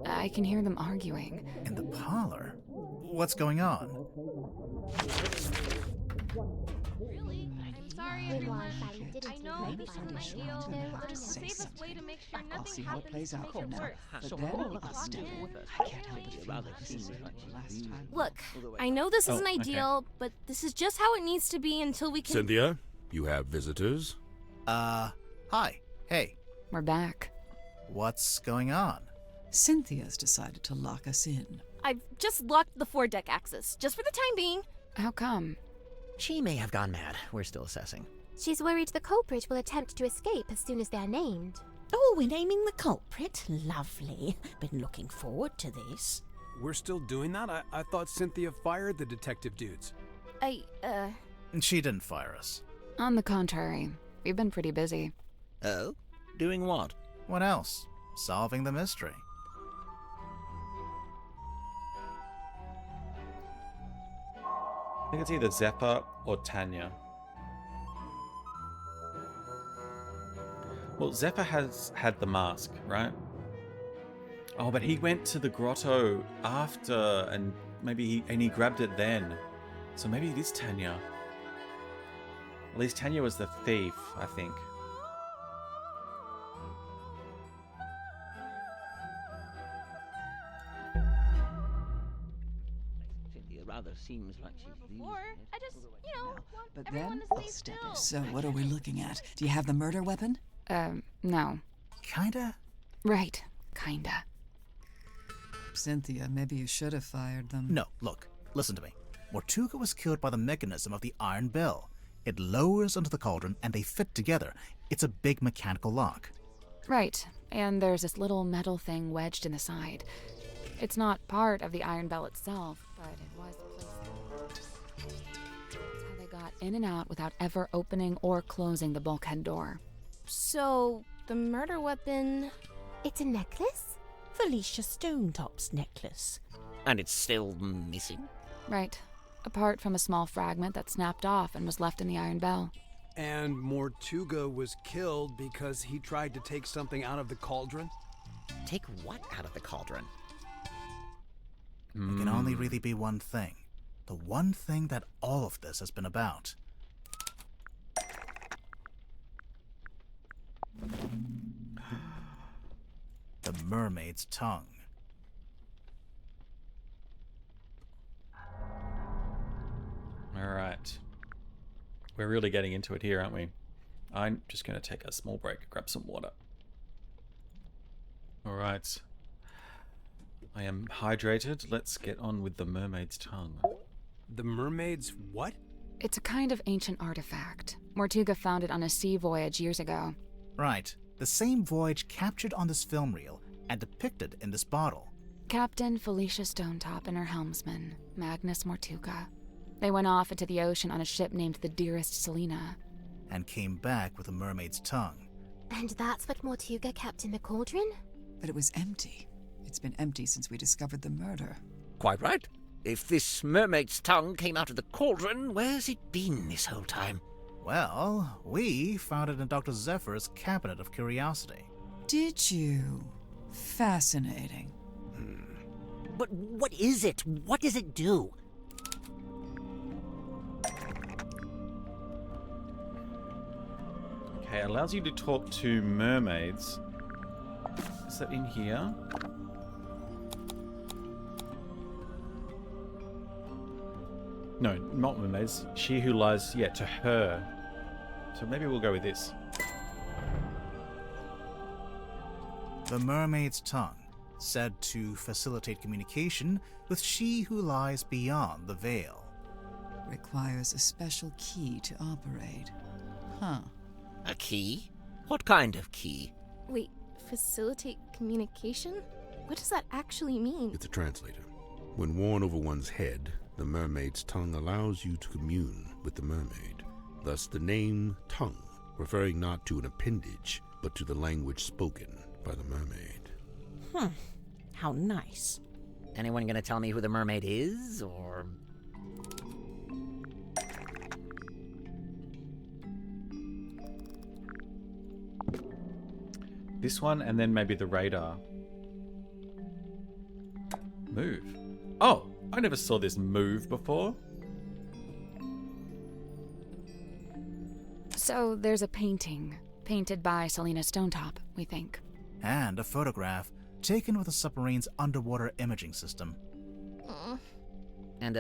I can hear them arguing. In the parlor? What's going on? I know this isn't ideal, but it's the safest way to make sure nothing happens to make it worse. I can't help but feel like this is last time. Look, I know this isn't ideal, but this is just how it needs to be until we can... Cynthia, you have visitors? Hi. Hey. We're back. What's going on? Cynthia's decided to lock us in. I've just locked the foredeck access, just for the time being. How come? She may have gone mad. We're still assessing. She's worried the culprit will attempt to escape as soon as they're named. Oh, we're naming the culprit? Lovely. Been looking forward to this. We're still doing that? I thought Cynthia fired the detective dudes. She didn't fire us. On the contrary, we've been pretty busy. Oh? Doing what? What else? Solving the mystery. I think it's either Zeppa or Tanya. Well, Zeppa has had the mask, right? Oh, but he went to the grotto after, and maybe he grabbed it then. So maybe it is Tanya. At least Tanya was the thief, I think. Cynthia rather seems like she's Before, I just, want But everyone then, to stay still. So what are we looking at? Do you have the murder weapon? No. Kinda? Right, kinda. Cynthia, maybe you should have fired them. No, look, listen to me. Mortuga was killed by the mechanism of the iron bell. It lowers onto the cauldron and they fit together. It's a big mechanical lock. Right, and there's this little metal thing wedged in the side. It's not part of the iron bell itself, but it was placed there. That's how they got in and out without ever opening or closing the bulkhead door. So, the murder weapon... It's a necklace? Felicia Stonetop's necklace. And it's still missing? Right. Apart from a small fragment that snapped off and was left in the iron bell. And Mortuga was killed because he tried to take something out of the cauldron? Take what out of the cauldron? It can only really be one thing. The one thing that all of this has been about. The mermaid's tongue. Alright. We're really getting into it here, aren't we? I'm just going to take a small break, grab some water. Alright. I am hydrated. Let's get on with the mermaid's tongue. The mermaid's what? It's a kind of ancient artifact. Mortuga found it on a sea voyage years ago. Right. The same voyage captured on this film reel and depicted in this bottle. Captain Felicia Stonetop and her helmsman, Magnus Mortuga. They went off into the ocean on a ship named the Dearest Selina. And came back with a mermaid's tongue. And that's what Mortuga kept in the cauldron? But it was empty. It's been empty since we discovered the murder. Quite right. If this mermaid's tongue came out of the cauldron, where's it been this whole time? Well, we found it in Dr. Zephyr's cabinet of curiosity. Did you? Fascinating. But what is it? What does it do? Okay, it allows you to talk to mermaids. Is that in here? No, not mermaids. She who lies, yeah, to her. So maybe we'll go with this. The mermaid's tongue, said to facilitate communication with she who lies beyond the veil. Requires a special key to operate. Huh. A key? What kind of key? Wait, facilitate communication? What does that actually mean? It's a translator. When worn over one's head, the mermaid's tongue allows you to commune with the mermaid. Thus the name tongue, referring not to an appendage, but to the language spoken by the mermaid. How nice. Anyone gonna tell me who the mermaid is, or...? This one, and then maybe the radar. Move. Oh, I never saw this move before. So there's a painting, painted by Selina Stonetop, we think. And a photograph taken with a submarine's underwater imaging system. And,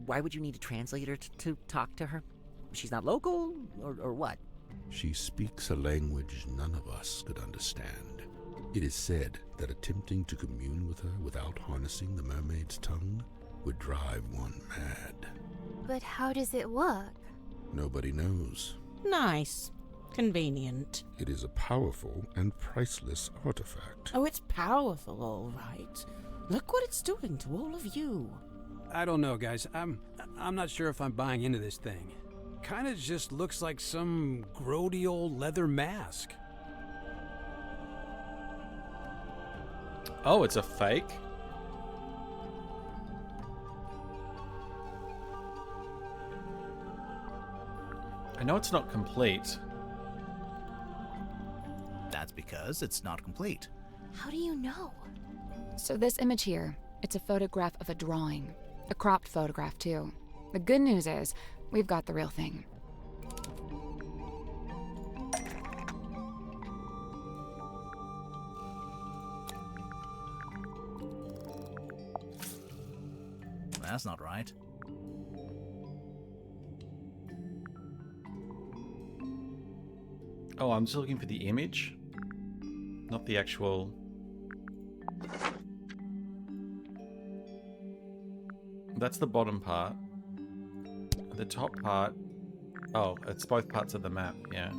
why would you need a translator to talk to her? She's not local, or what? She speaks a language none of us could understand. It is said that attempting to commune with her without harnessing the mermaid's tongue would drive one mad. But how does it work? Nobody knows. Nice. Convenient. It is a powerful and priceless artifact. Oh, it's powerful, all right. Look what it's doing to all of you. I don't know, guys. I'm not sure if I'm buying into this thing. Kinda just looks like some grody old leather mask. Oh, it's a fake? I know it's not complete. That's because it's not complete. How do you know? So this image here, it's a photograph of a drawing. A cropped photograph, too. The good news is, we've got the real thing. That's not right. Oh, I'm just looking for the image, not the actual... That's the bottom part. The top part... Oh, it's both parts of the map, yeah.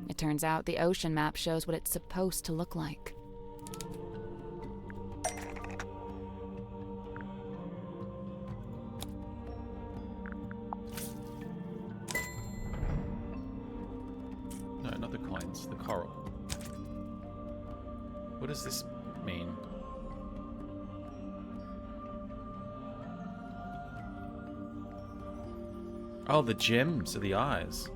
It turns out the ocean map shows what it's supposed to look like. not the coins, the coral. What does this mean? Oh, the gems are the eyes.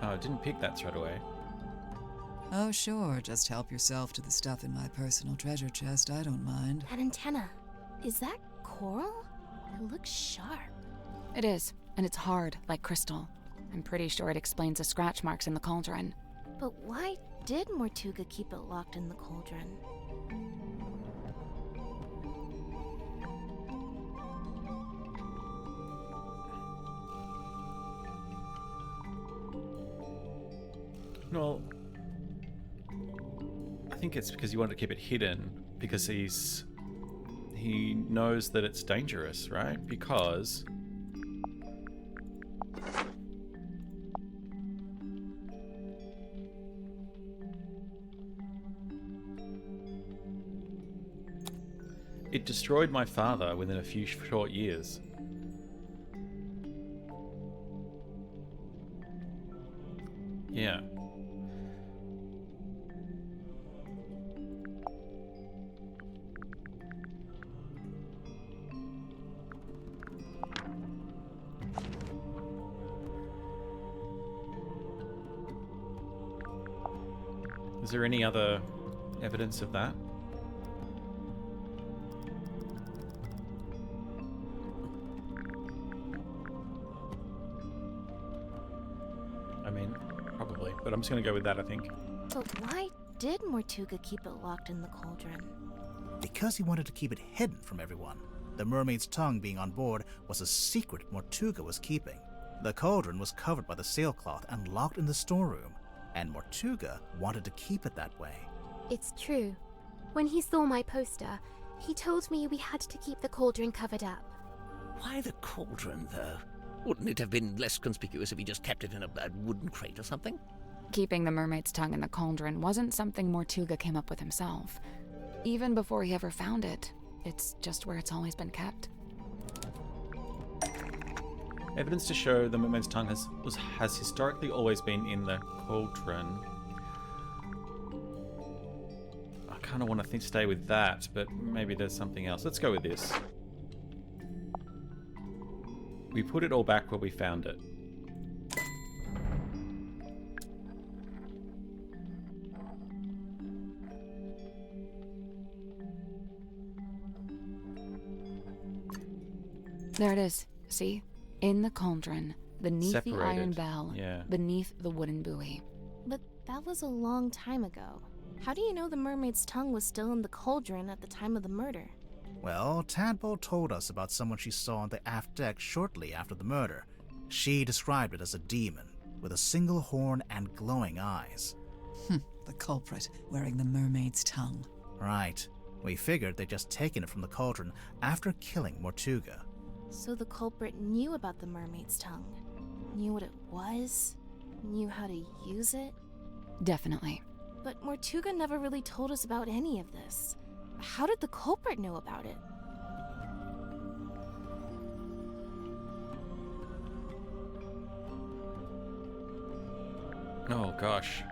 Oh, I didn't pick that straight away. Oh, sure. Just help yourself to the stuff in my personal treasure chest. I don't mind. That antenna. Is that coral? It looks sharp. It is, and it's hard, like crystal. I'm pretty sure it explains the scratch marks in the cauldron. But why did Mortuga keep it locked in the cauldron? Well, I think it's because he wanted to keep it hidden, because he knows that it's dangerous, right? Because it destroyed my father within a few short years. Yeah. Is there any other evidence of that? I mean, probably, but I'm just going to go with that, I think. But why did Mortuga keep it locked in the cauldron? Because he wanted to keep it hidden from everyone. The mermaid's tongue being on board was a secret Mortuga was keeping. The cauldron was covered by the sailcloth and locked in the storeroom, and Mortuga wanted to keep it that way. It's true. When he saw my poster, he told me we had to keep the cauldron covered up. Why the cauldron, though? Wouldn't it have been less conspicuous if he just kept it in a wooden crate or something? Keeping the mermaid's tongue in the cauldron wasn't something Mortuga came up with himself. Even before he ever found it, it's just where it's always been kept. Evidence to show the mermaid's tongue has historically always been in the cauldron. I kind of want to stay with that, but maybe there's something else. Let's go with this. We put it all back where we found it. There it is. See? In the cauldron, beneath Separated. the iron bell, Yeah. beneath the wooden buoy. But that was a long time ago. How do you know the mermaid's tongue was still in the cauldron at the time of the murder? Well, Tadpole told us about someone she saw on the aft deck shortly after the murder. She described it as a demon, with a single horn and glowing eyes. The culprit wearing the mermaid's tongue. Right. We figured they'd just taken it from the cauldron after killing Mortuga. So the culprit knew about the mermaid's tongue, knew what it was, knew how to use it. Definitely. But Mortuga never really told us about any of this. How did the culprit know about it? Oh gosh.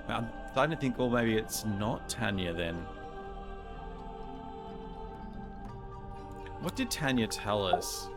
I'm starting to think, well, maybe it's not Tanya then. What did Tanya tell us?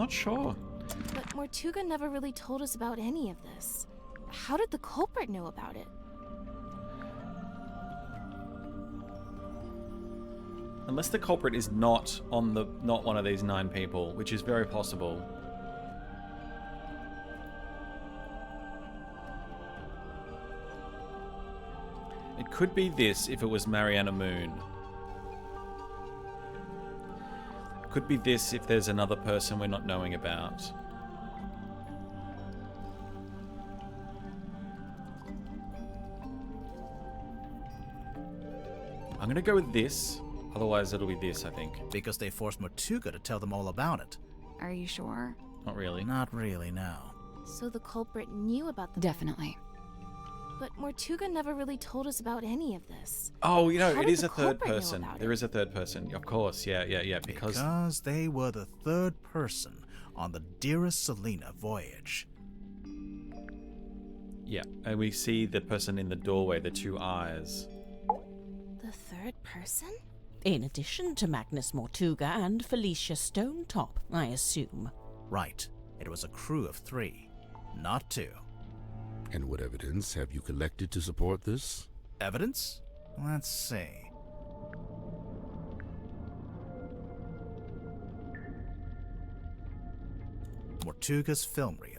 not sure. But Mortuga never really told us about any of this. How did the culprit know about it? Unless the culprit is not one of these 9 people, which is very possible. It could be this if it was Mariana Moon. Could be this if there's another person we're not knowing about. I'm gonna go with this. Otherwise, it'll be this, I think. Because they forced Mortuga to tell them all about it. Are you sure? Not really. Not really, no. So the culprit knew about the Definitely. But Mortuga never really told us about any of this. Oh, you know, How it did is the a third culprit know person. about There it? is a third person. Of course, yeah. Because they were the third person on the Dearest Selena voyage. yeah, and we see the person in the doorway, the 2 eyes. The third person? In addition to Magnus Mortuga and Felicia Stonetop, I assume. Right. It was a crew of 3, not 2. And what evidence have you collected to support this? Evidence? Let's see. Mortuga's film reel.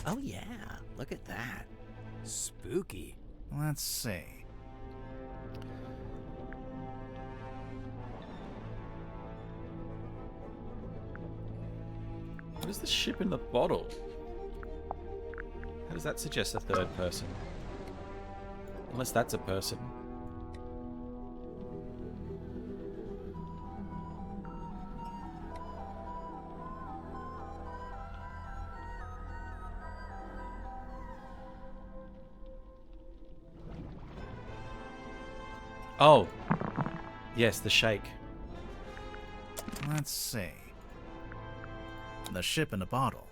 Oh yeah, look at that. Spooky. Let's see. What is the ship in the bottle? How does that suggest a third person? Unless that's a person. Oh. Yes, the shake. Let's see. The ship in a bottle.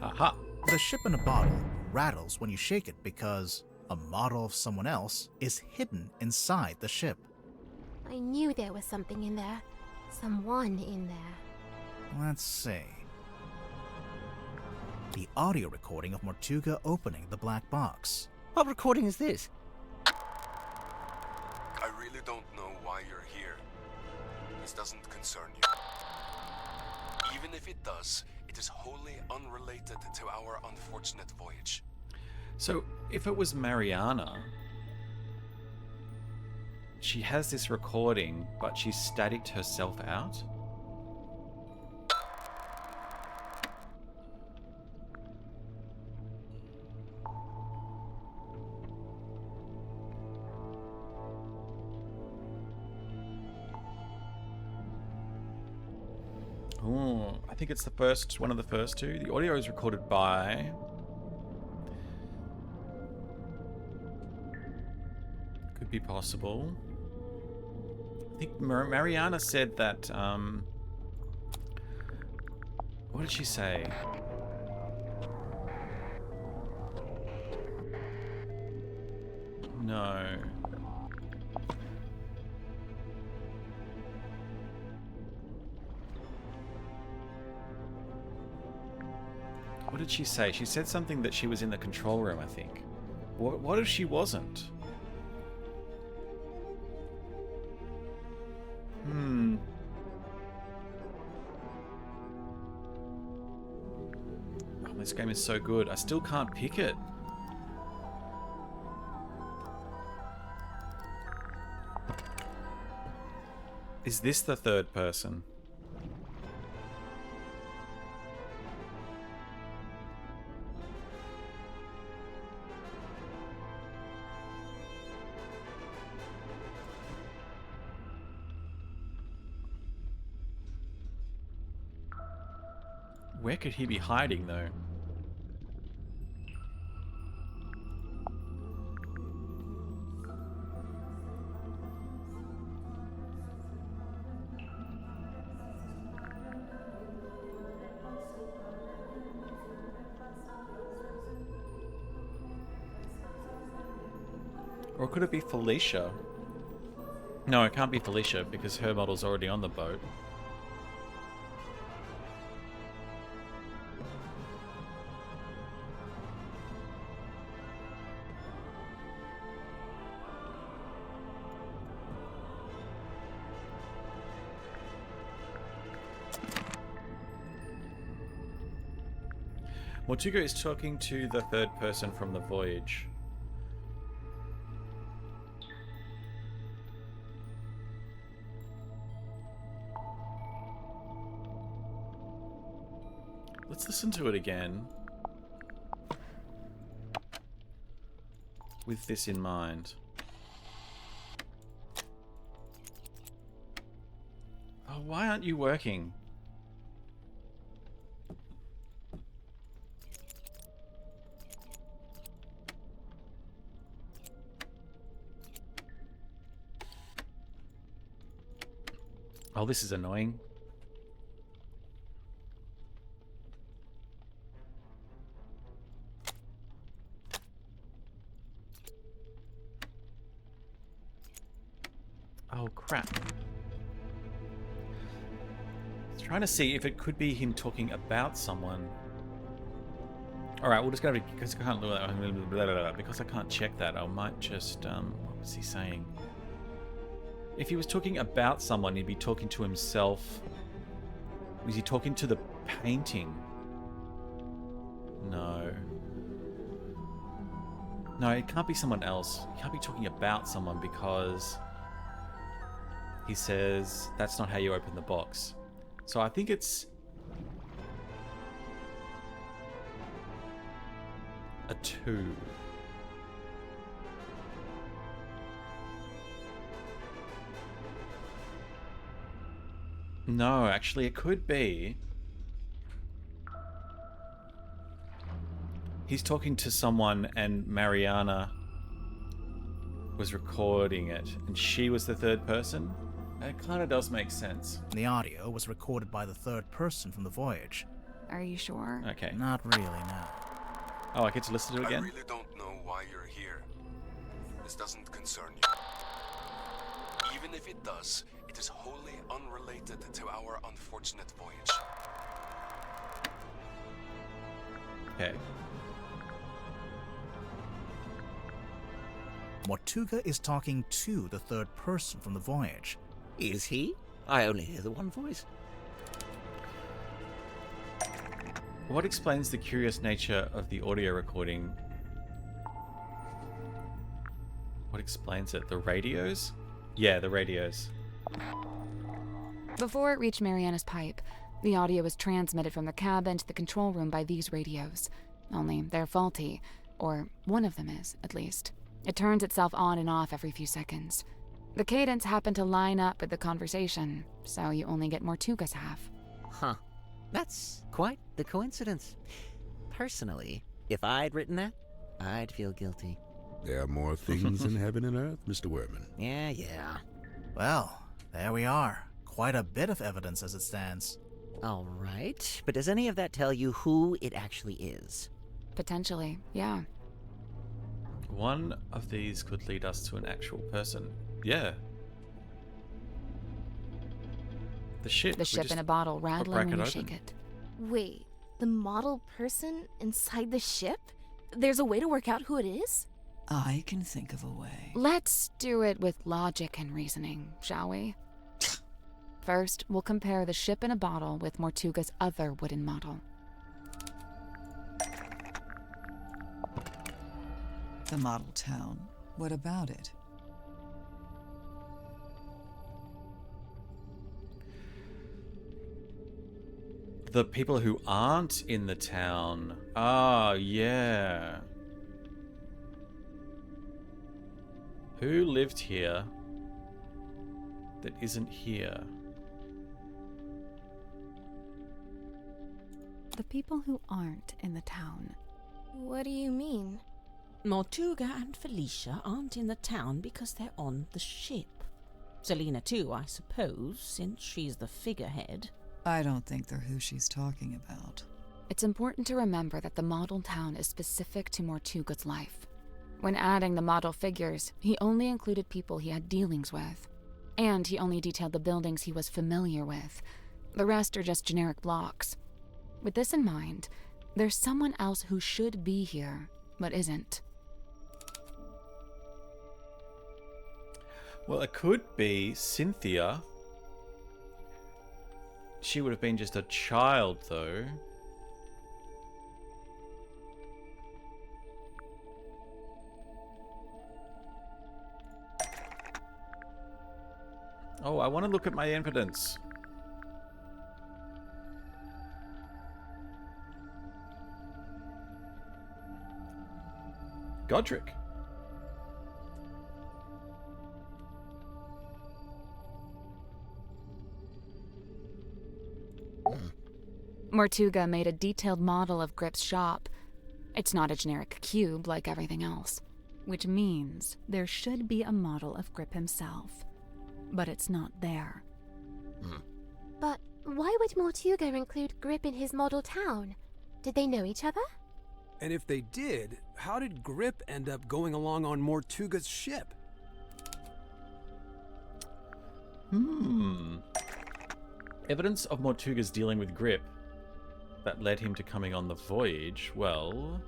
Aha. The ship in a bottle rattles when you shake it because a model of someone else is hidden inside the ship. I knew there was something in there. Someone in there. Let's see. The audio recording of Mortuga opening the black box. What recording is this? I really don't know why you're here. This doesn't concern you. Even if it does, it is wholly unrelated to our unfortunate voyage. So, if it was Mariana, she has this recording, but she staticked herself out? Oh, I think it's one of the first 2. The audio is recorded by... Could be possible. I think Mariana said that, what did she say? No. What did she say? She said something that she was in the control room, I think. What if she wasn't? Oh, this game is so good. I still can't pick it. Is this the third person? Where could he be hiding, though? Or could it be Felicia? No, it can't be Felicia because her model's already on the boat. Mortuga is talking to the third person from the voyage. Let's listen to it again. With this in mind. Oh, why aren't you working? Oh, this is annoying. Oh, crap. I was trying to see if it could be him talking about someone. Alright, we'll just go to... Because I can't do that. Because I can't check that, I might just... what was he saying? If he was talking about someone, he'd be talking to himself. Was he talking to the painting? No. No, it can't be someone else. He can't be talking about someone because he says that's not how you open the box. So I think it's a 2. No, actually it could be. He's talking to someone and Mariana was recording it and she was the third person. It kind of does make sense. The audio was recorded by the third person from the voyage. Are you sure? Okay. Not really, no. Oh, I get to listen to it again? I really don't know why you're here. This doesn't concern you. Even if it does, it is wholly unrelated to our unfortunate voyage. Okay. Mortuga is talking to the third person from the voyage. Is he? I only hear the one voice. What explains the curious nature of the audio recording? What explains it? The radios? Yeah, the radios. Before it reached Mariana's pipe, the audio was transmitted from the cabin to the control room by these radios. Only they're faulty, or one of them is, at least. It turns itself on and off every few seconds. The cadence happened to line up with the conversation, so you only get Mortuga's half. Huh. That's quite the coincidence. Personally, if I'd written that, I'd feel guilty. There are more things in heaven and earth, Mr. Werman. Yeah. Well, there we are. Quite a bit of evidence as it stands. All right, but does any of that tell you who it actually is? Potentially, yeah. One of these could lead us to an actual person. Yeah. The ship. The ship in a bottle rattling when you shake it. Wait, the model person inside the ship? There's a way to work out who it is? I can think of a way. Let's do it with logic and reasoning, shall we? First, we'll compare the ship in a bottle with Mortuga's other wooden model. The model town. What about it? The people who aren't in the town. Oh, yeah. Who lived here that isn't here? the people who aren't in the town. What do you mean? Mortuga and Felicia aren't in the town because they're on the ship. Selena too, I suppose, since she's the figurehead. I don't think they're who she's talking about. It's important to remember that the model town is specific to Mortuga's life. When adding the model figures, he only included people he had dealings with. And he only detailed the buildings he was familiar with. The rest are just generic blocks. With this in mind, there's someone else who should be here, but isn't. Well, it could be Cynthia. She would have been just a child, though. Oh, I want to look at my evidence. Godric. Mortuga made a detailed model of Grip's shop. It's not a generic cube like everything else, which means there should be a model of Grip himself. But it's not there. But why would Mortuga include Grip in his model town? Did they know each other? And if they did, how did Grip end up going along on Mortuga's ship? Evidence of Mortuga's dealing with Grip that led him to coming on the voyage. Well,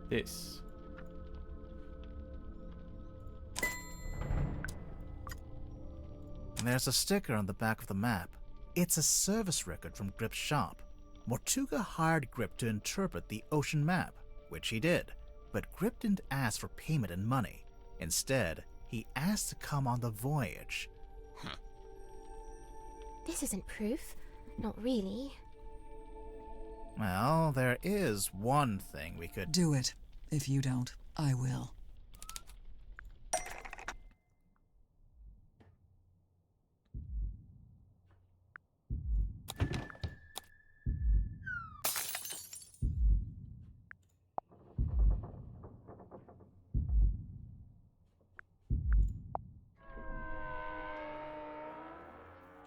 this. There's a sticker on the back of the map. It's a service record from Grip's shop. Mortuga hired Grip to interpret the ocean map, which he did, but Grip didn't ask for payment in money. Instead, he asked to come on the voyage. This isn't proof. Not really. Well, there is one thing we could... Do it. If you don't, I will.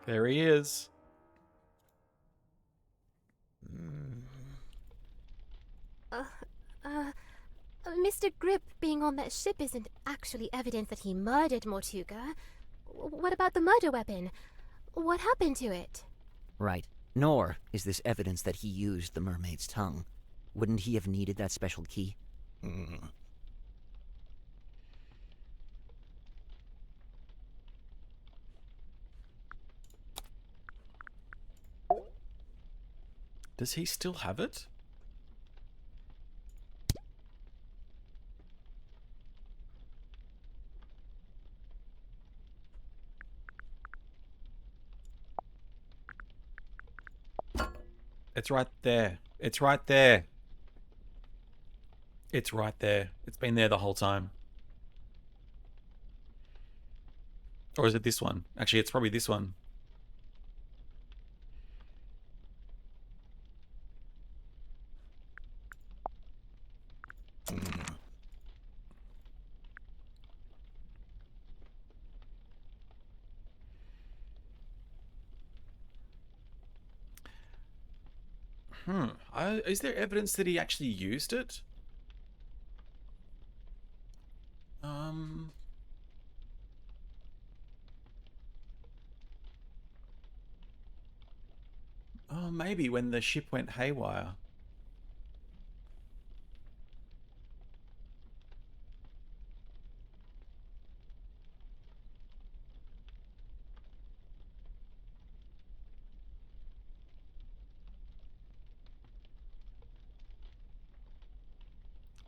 There he is. Mr. Grip being on that ship isn't actually evidence that he murdered Mortuga. What about the murder weapon? What happened to it? Right. Nor is this evidence that he used the mermaid's tongue. Wouldn't he have needed that special key? Does he still have it? It's right there. It's right there. It's right there. It's been there the whole time. Or is it this one? Actually, it's probably this one. Is there evidence that he actually used it? Oh, maybe when the ship went haywire.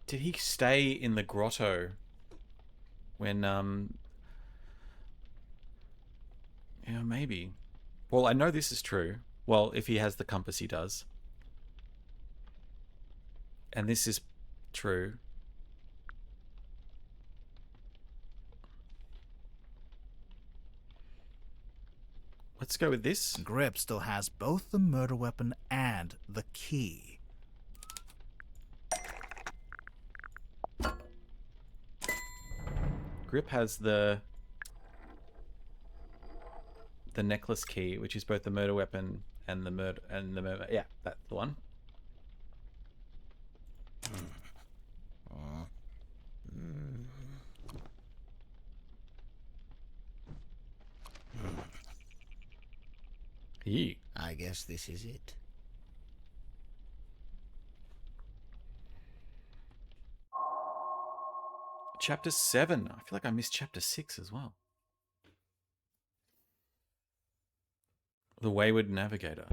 Did he stay in the grotto when, yeah, maybe. Well, I know this is true. Well, if he has the compass, he does. And this is true. Let's go with this. Grip still has both the murder weapon and the key. Grip has the necklace key, which is both the murder weapon and the murder. Yeah, that's the one. I guess this is it. Chapter 7. I feel like I missed chapter 6 as well. The Wayward Navigator.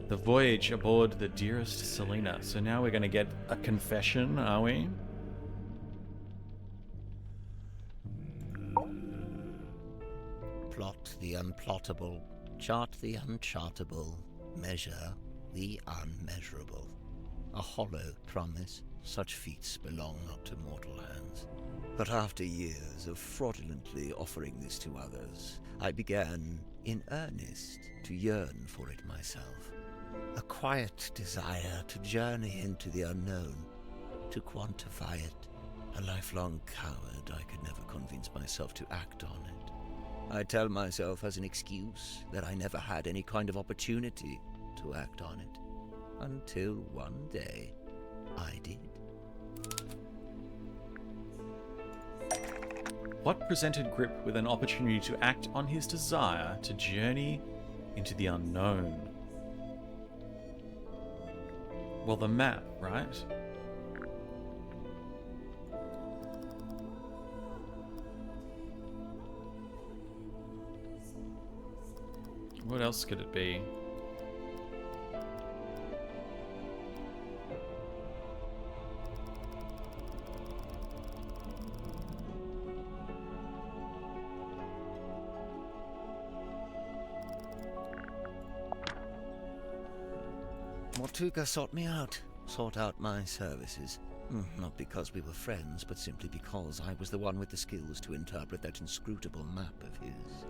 The voyage aboard the Dearest Selena. So now we're going to get a confession, are we? Plot the unplottable, chart the unchartable, measure the unmeasurable. A hollow promise, such feats belong not to mortal hands. But after years of fraudulently offering this to others, I began, in earnest, to yearn for it myself. A quiet desire to journey into the unknown, to quantify it. A lifelong coward, I could never convince myself to act on it. I tell myself as an excuse that I never had any kind of opportunity to act on it. Until one day, I did. What presented Grip with an opportunity to act on his desire to journey into the unknown? Well, the map, right? What else could it be? Mortuga sought me out, sought out my services. Not because we were friends, but simply because I was the one with the skills to interpret that inscrutable map of his.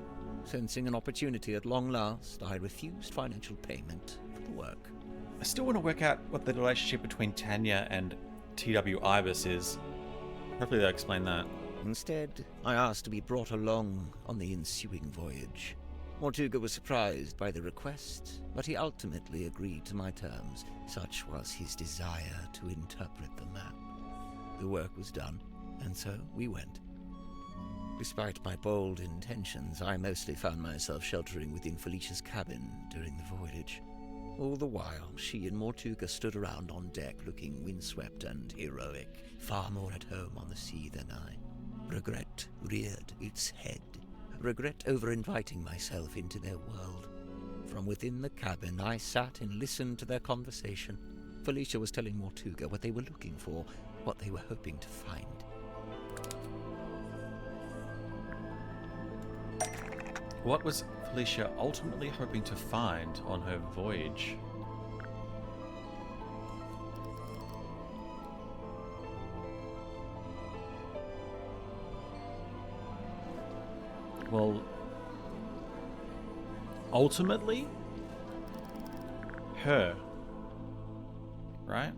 Sensing an opportunity at long last, I refused financial payment for the work. I still want to work out what the relationship between Tanya and T.W. Ibis is. Hopefully they'll explain that. Instead, I asked to be brought along on the ensuing voyage. Mortuga was surprised by the request, but he ultimately agreed to my terms. Such was his desire to interpret the map. The work was done, and so we went. Despite my bold intentions, I mostly found myself sheltering within Felicia's cabin during the voyage. All the while, she and Mortuga stood around on deck looking windswept and heroic, far more at home on the sea than I. Regret reared its head. Regret over inviting myself into their world. From within the cabin, I sat and listened to their conversation. Felicia was telling Mortuga what they were looking for, what they were hoping to find. What was Felicia ultimately hoping to find on her voyage? Well, ultimately, her, right?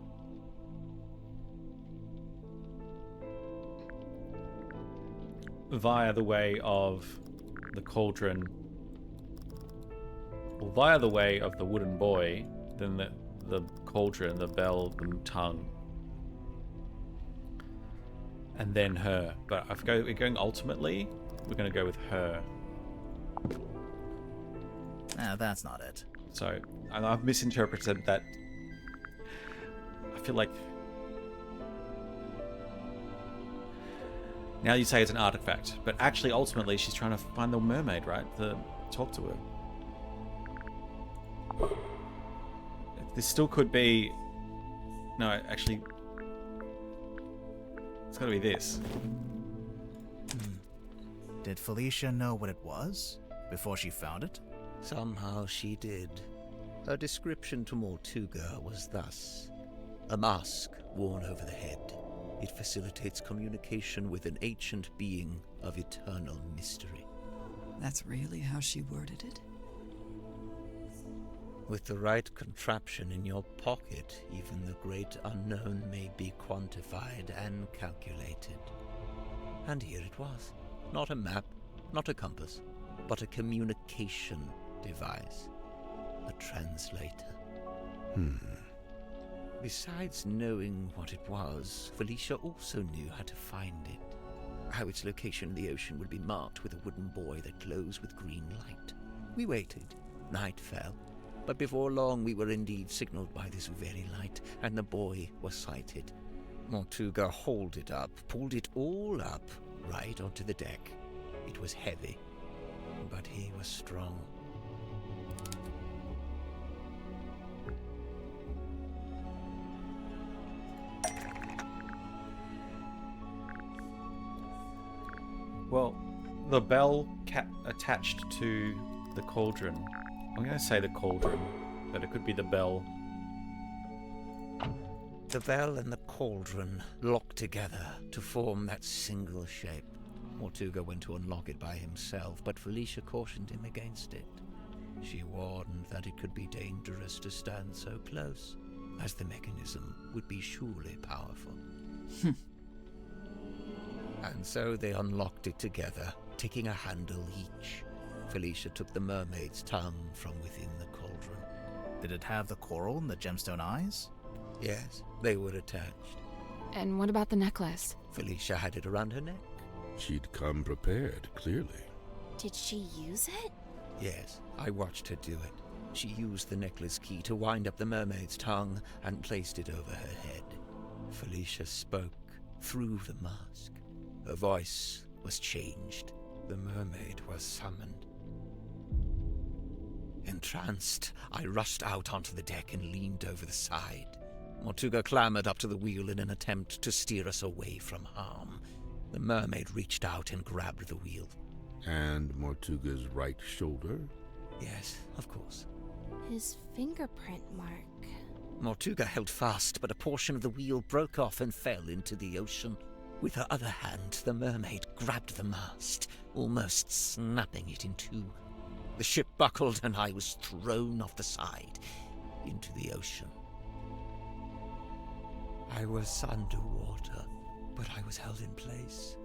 Via the way of the cauldron, or via the way of the wooden boy, then the cauldron, the bell, the tongue, and then her. But we're going ultimately. We're going to go with her. That's not it. So, I've misinterpreted that. I feel like... Now you say it's an artifact, but actually, ultimately, she's trying to find the mermaid, right? To talk to her. This still could be... No, actually... It's got to be this. Did Felicia know what it was before she found it? Somehow she did. Her description to Mortuga was thus: a mask worn over the head, It facilitates communication with an ancient being of eternal mystery. That's really how she worded it? With the right contraption in your pocket, even the great unknown may be quantified and calculated. And here it was. Not a map, not a compass, but a communication device. A translator. Besides knowing what it was, Felicia also knew how to find it. How its location in the ocean would be marked with a wooden buoy that glows with green light. We waited. Night fell. But before long we were indeed signaled by this very light, and the buoy was sighted. Mortuga hauled it up, pulled it all up, right onto the deck. It was heavy, but he was strong. Well, the bell attached to the cauldron. I'm going to say the cauldron, but it could be the bell. The bell and the cauldron locked together to form that single shape. Mortuga went to unlock it by himself, but Felicia cautioned him against it. She warned that it could be dangerous to stand so close, as the mechanism would be surely powerful. And so they unlocked it together, taking a handle each. Felicia took the mermaid's tongue from within the cauldron. Did it have the coral and the gemstone eyes? Yes, they were attached. And what about the necklace? Felicia had it around her neck. She'd come prepared, clearly. Did she use it? Yes, I watched her do it. She used the necklace key to wind up the mermaid's tongue and placed it over her head. Felicia spoke through the mask. Her voice was changed. The mermaid was summoned. Entranced, I rushed out onto the deck and leaned over the side. Mortuga clambered up to the wheel in an attempt to steer us away from harm. The mermaid reached out and grabbed the wheel. And Mortuga's right shoulder? Yes, of course. His fingerprint mark. Mortuga held fast, but a portion of the wheel broke off and fell into the ocean. With her other hand, the mermaid grabbed the mast, almost snapping it in two. The ship buckled and I was thrown off the side into the ocean. I was underwater, but I was held in place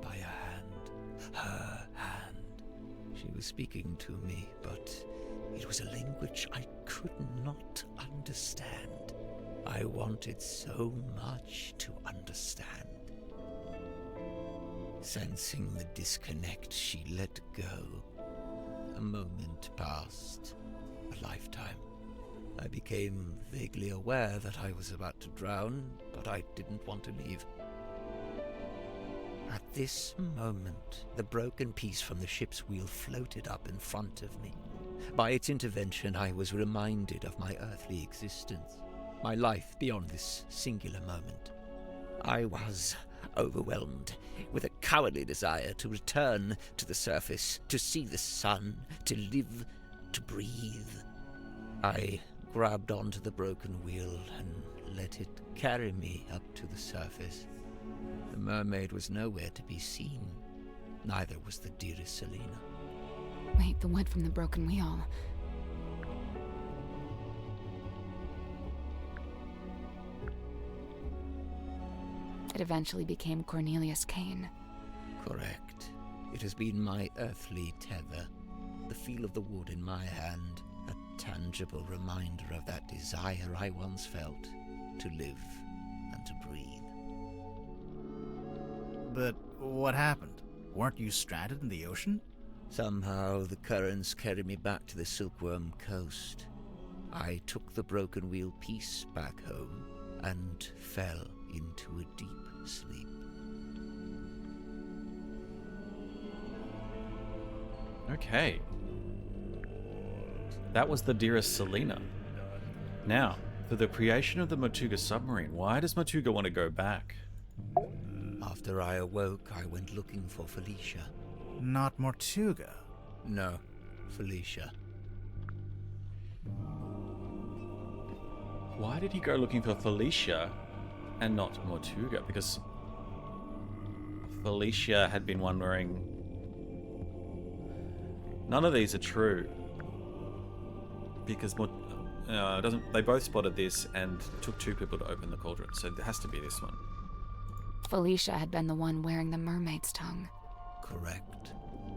by a hand, her hand. She was speaking to me, but it was a language I could not understand. I wanted so much to understand. Sensing the disconnect, she let go. A moment passed, a lifetime. I became vaguely aware that I was about to drown, but I didn't want to leave. At this moment, the broken piece from the ship's wheel floated up in front of me. By its intervention, I was reminded of my earthly existence, my life beyond this singular moment. I was overwhelmed with a cowardly desire to return to the surface, to see the sun, to live, to breathe. I grabbed onto the broken wheel and let it carry me up to the surface. The mermaid was nowhere to be seen. Neither was the dearest Selena. Wait, the wood from the broken wheel. It eventually became Cornelius Kane. Correct. It has been my earthly tether. The feel of the wood in my hand, a tangible reminder of that desire I once felt to live and to breathe. But what happened? Weren't you stranded in the ocean? Somehow the currents carried me back to the Silkworm coast. I took the broken wheel piece back home and fell into a deep sleep. Okay. That was the dearest Selena. Now, for the creation of the Mortuga submarine, why does Mortuga want to go back? After I awoke, I went looking for Felicia. Not Mortuga. No, Felicia. Why did he go looking for Felicia And not Mortuga, because Felicia had been wondering. None of these are true. Because it doesn't. They both spotted this, and it took 2 people to open the cauldron, so there has to be this one. Felicia had been the one wearing the mermaid's tongue. Correct.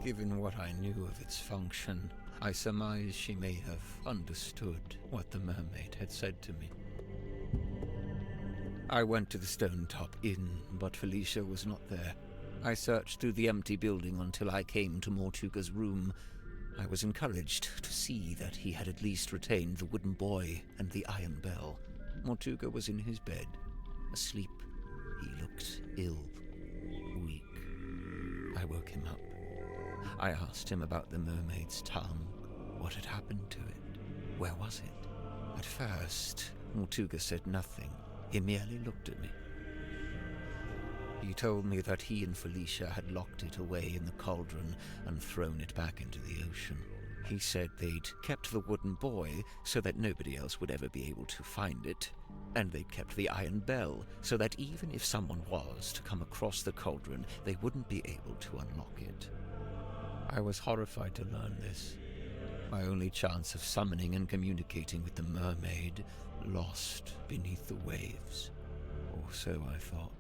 Given what I knew of its function, I surmise she may have understood what the mermaid had said to me. I went to the Stone Top Inn, but Felicia was not there. I searched through the empty building until I came to Mortuga's room. I was encouraged to see that he had at least retained the wooden boy and the iron bell. Mortuga was in his bed, asleep. He looked ill, weak. I woke him up. I asked him about the mermaid's tongue. What had happened to it? Where was it? At first, Mortuga said nothing. He merely looked at me. He told me that he and Felicia had locked it away in the cauldron and thrown it back into the ocean. He said they'd kept the wooden boy so that nobody else would ever be able to find it, and they'd kept the iron bell so that even if someone was to come across the cauldron, they wouldn't be able to unlock it. I was horrified to learn this. My only chance of summoning and communicating with the mermaid lost beneath the waves. Or so I thought.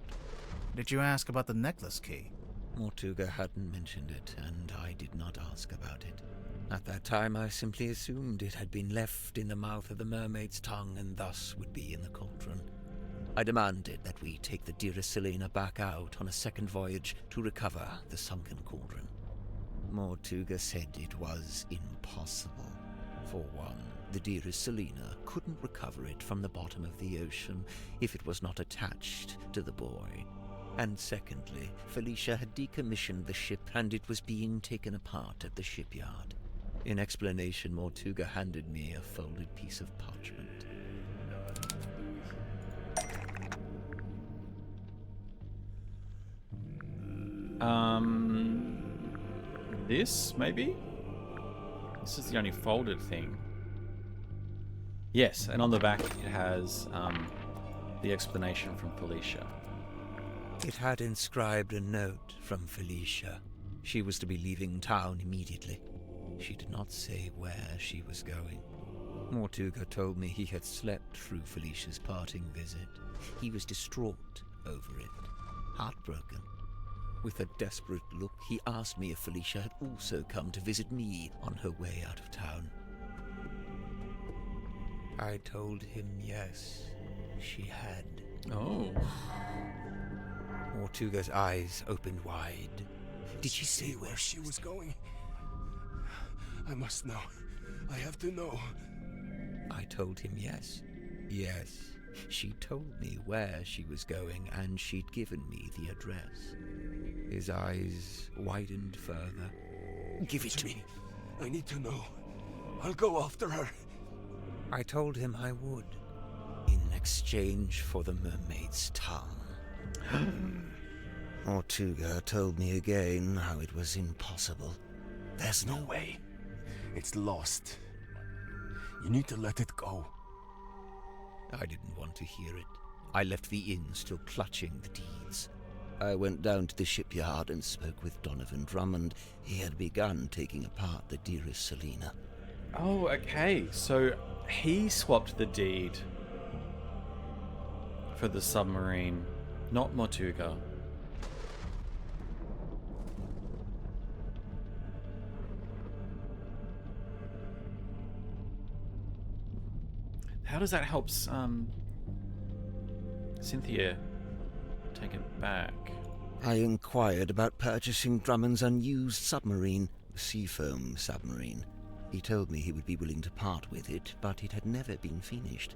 Did you ask about the necklace key? Mortuga hadn't mentioned it, and I did not ask about it. At that time, I simply assumed it had been left in the mouth of the mermaid's tongue and thus would be in the cauldron. I demanded that we take the dearest Selena back out on a second voyage to recover the sunken cauldron. Mortuga said it was impossible. For one, the dearest Selena couldn't recover it from the bottom of the ocean if it was not attached to the boy. And secondly, Felicia had decommissioned the ship and it was being taken apart at the shipyard. In explanation, Mortuga handed me a folded piece of parchment. This, maybe? This is the only folded thing. Yes, and on the back it has the explanation from Felicia. It had inscribed a note from Felicia. She was to be leaving town immediately. She did not say where she was going. Mortuga told me he had slept through Felicia's parting visit. He was distraught over it, heartbroken. With a desperate look, he asked me if Felicia had also come to visit me on her way out of town. I told him yes, she had. Oh. Mortuga's eyes opened wide. Did she say where she was going? I must know. I have to know. I told him yes. Yes, she told me where she was going and she'd given me the address. His eyes widened further. Give it to me. I need to know. I'll go after her. I told him I would, in exchange for the mermaid's tongue. Mortuga told me again how it was impossible. There's no way. It's lost. You need to let it go. I didn't want to hear it. I left the inn still clutching the deeds. I went down to the shipyard and spoke with Donovan Drummond. He had begun taking apart the dearest Selena. Oh, okay. So he swapped the deed for the submarine, not Mortuga. How does that help Cynthia take it back? I inquired about purchasing Drummond's unused submarine, the Seafoam submarine. He told me he would be willing to part with it, but it had never been finished.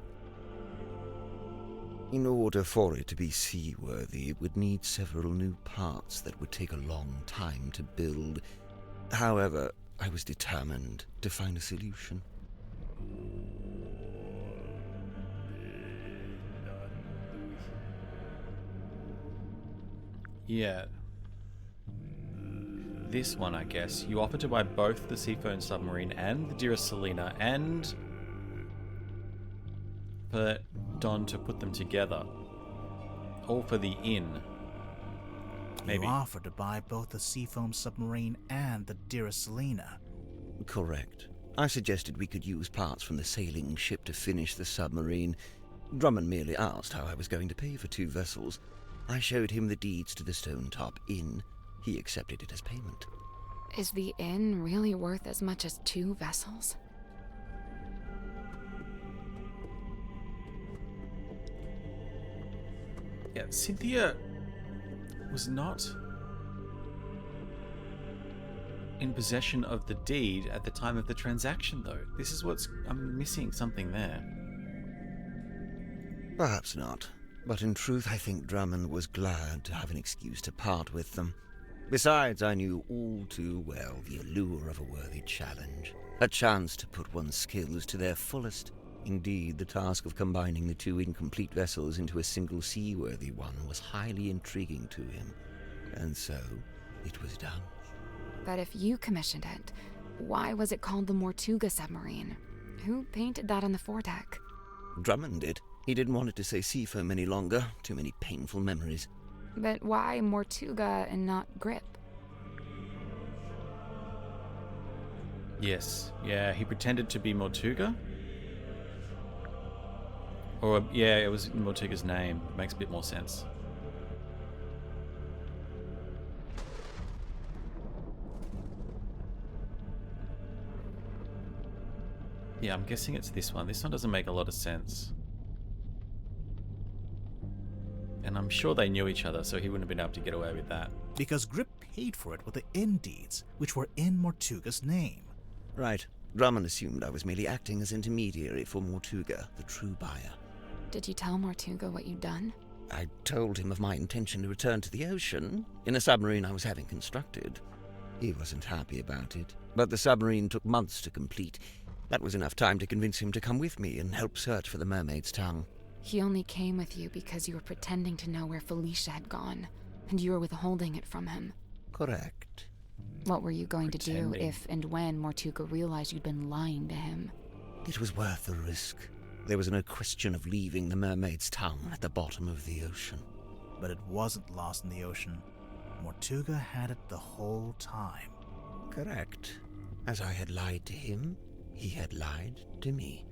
In order for it to be seaworthy, it would need several new parts that would take a long time to build. However, I was determined to find a solution. Yeah. This one, I guess. You offer to buy both the Seafoam submarine and the dearest Selena, and for Don to put them together. all for the inn. Maybe. You offered to buy both the Seafoam submarine and the dearest Selena. Correct. I suggested we could use parts from the sailing ship to finish the submarine. Drummond merely asked how I was going to pay for 2 vessels. I showed him the deeds to the Stone Top Inn. He accepted it as payment. Is the inn really worth as much as 2 vessels? Yeah, Cynthia was not in possession of the deed at the time of the transaction, though. This is what's... I'm missing something there. Perhaps not. But in truth, I think Drummond was glad to have an excuse to part with them. Besides, I knew all too well the allure of a worthy challenge. A chance to put one's skills to their fullest. Indeed, the task of combining the 2 incomplete vessels into a single seaworthy one was highly intriguing to him. And so, it was done. But if you commissioned it, why was it called the Mortuga submarine? Who painted that on the foredeck? Drummond did. He didn't want it to say Seafoam any longer. Too many painful memories. But why Mortuga and not Grip? Yes. Yeah, he pretended to be Mortuga. Or, yeah, it was Mortuga's name. Makes a bit more sense. Yeah, I'm guessing it's this one. This one doesn't make a lot of sense. And I'm sure they knew each other, so he wouldn't have been able to get away with that. Because Grip paid for it with the inn deeds, which were in Mortuga's name. Right. Drummond assumed I was merely acting as intermediary for Mortuga, the true buyer. Did you tell Mortuga what you'd done? I told him of my intention to return to the ocean, in a submarine I was having constructed. He wasn't happy about it, but the submarine took months to complete. That was enough time to convince him to come with me and help search for the Mermaid's tongue. He only came with you because you were pretending to know where Felicia had gone, and you were withholding it from him. Correct. What were you going to do if and when Mortuga realized you'd been lying to him? It was worth the risk. There was no question of leaving the Mermaid's tongue at the bottom of the ocean. But it wasn't lost in the ocean. Mortuga had it the whole time. Correct. As I had lied to him, he had lied to me.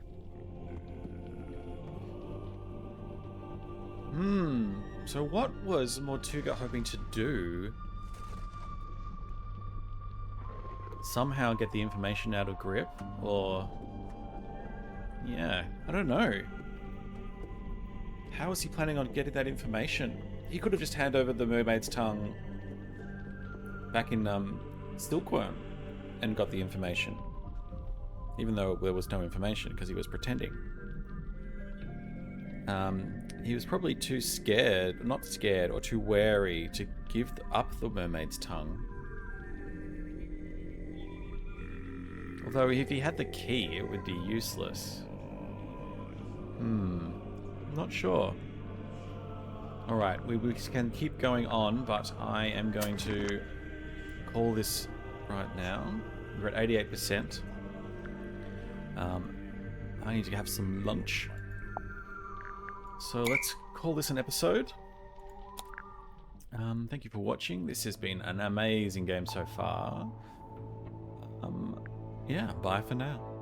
So what was Mortuga hoping to do? Somehow get the information out of Grip? Or... yeah, I don't know. How was he planning on getting that information? He could have just handed over the Mermaid's tongue back in Silkworm and got the information. Even though there was no information because he was pretending. He was probably too scared, not scared, or too wary to give up the Mermaid's tongue. Although if he had the key, it would be useless. Not sure. Alright, we can keep going on, but I am going to call this right now. We're at 88%. I need to have some lunch. So let's call this an episode. Thank you for watching. This has been an amazing game so far. Yeah, bye for now.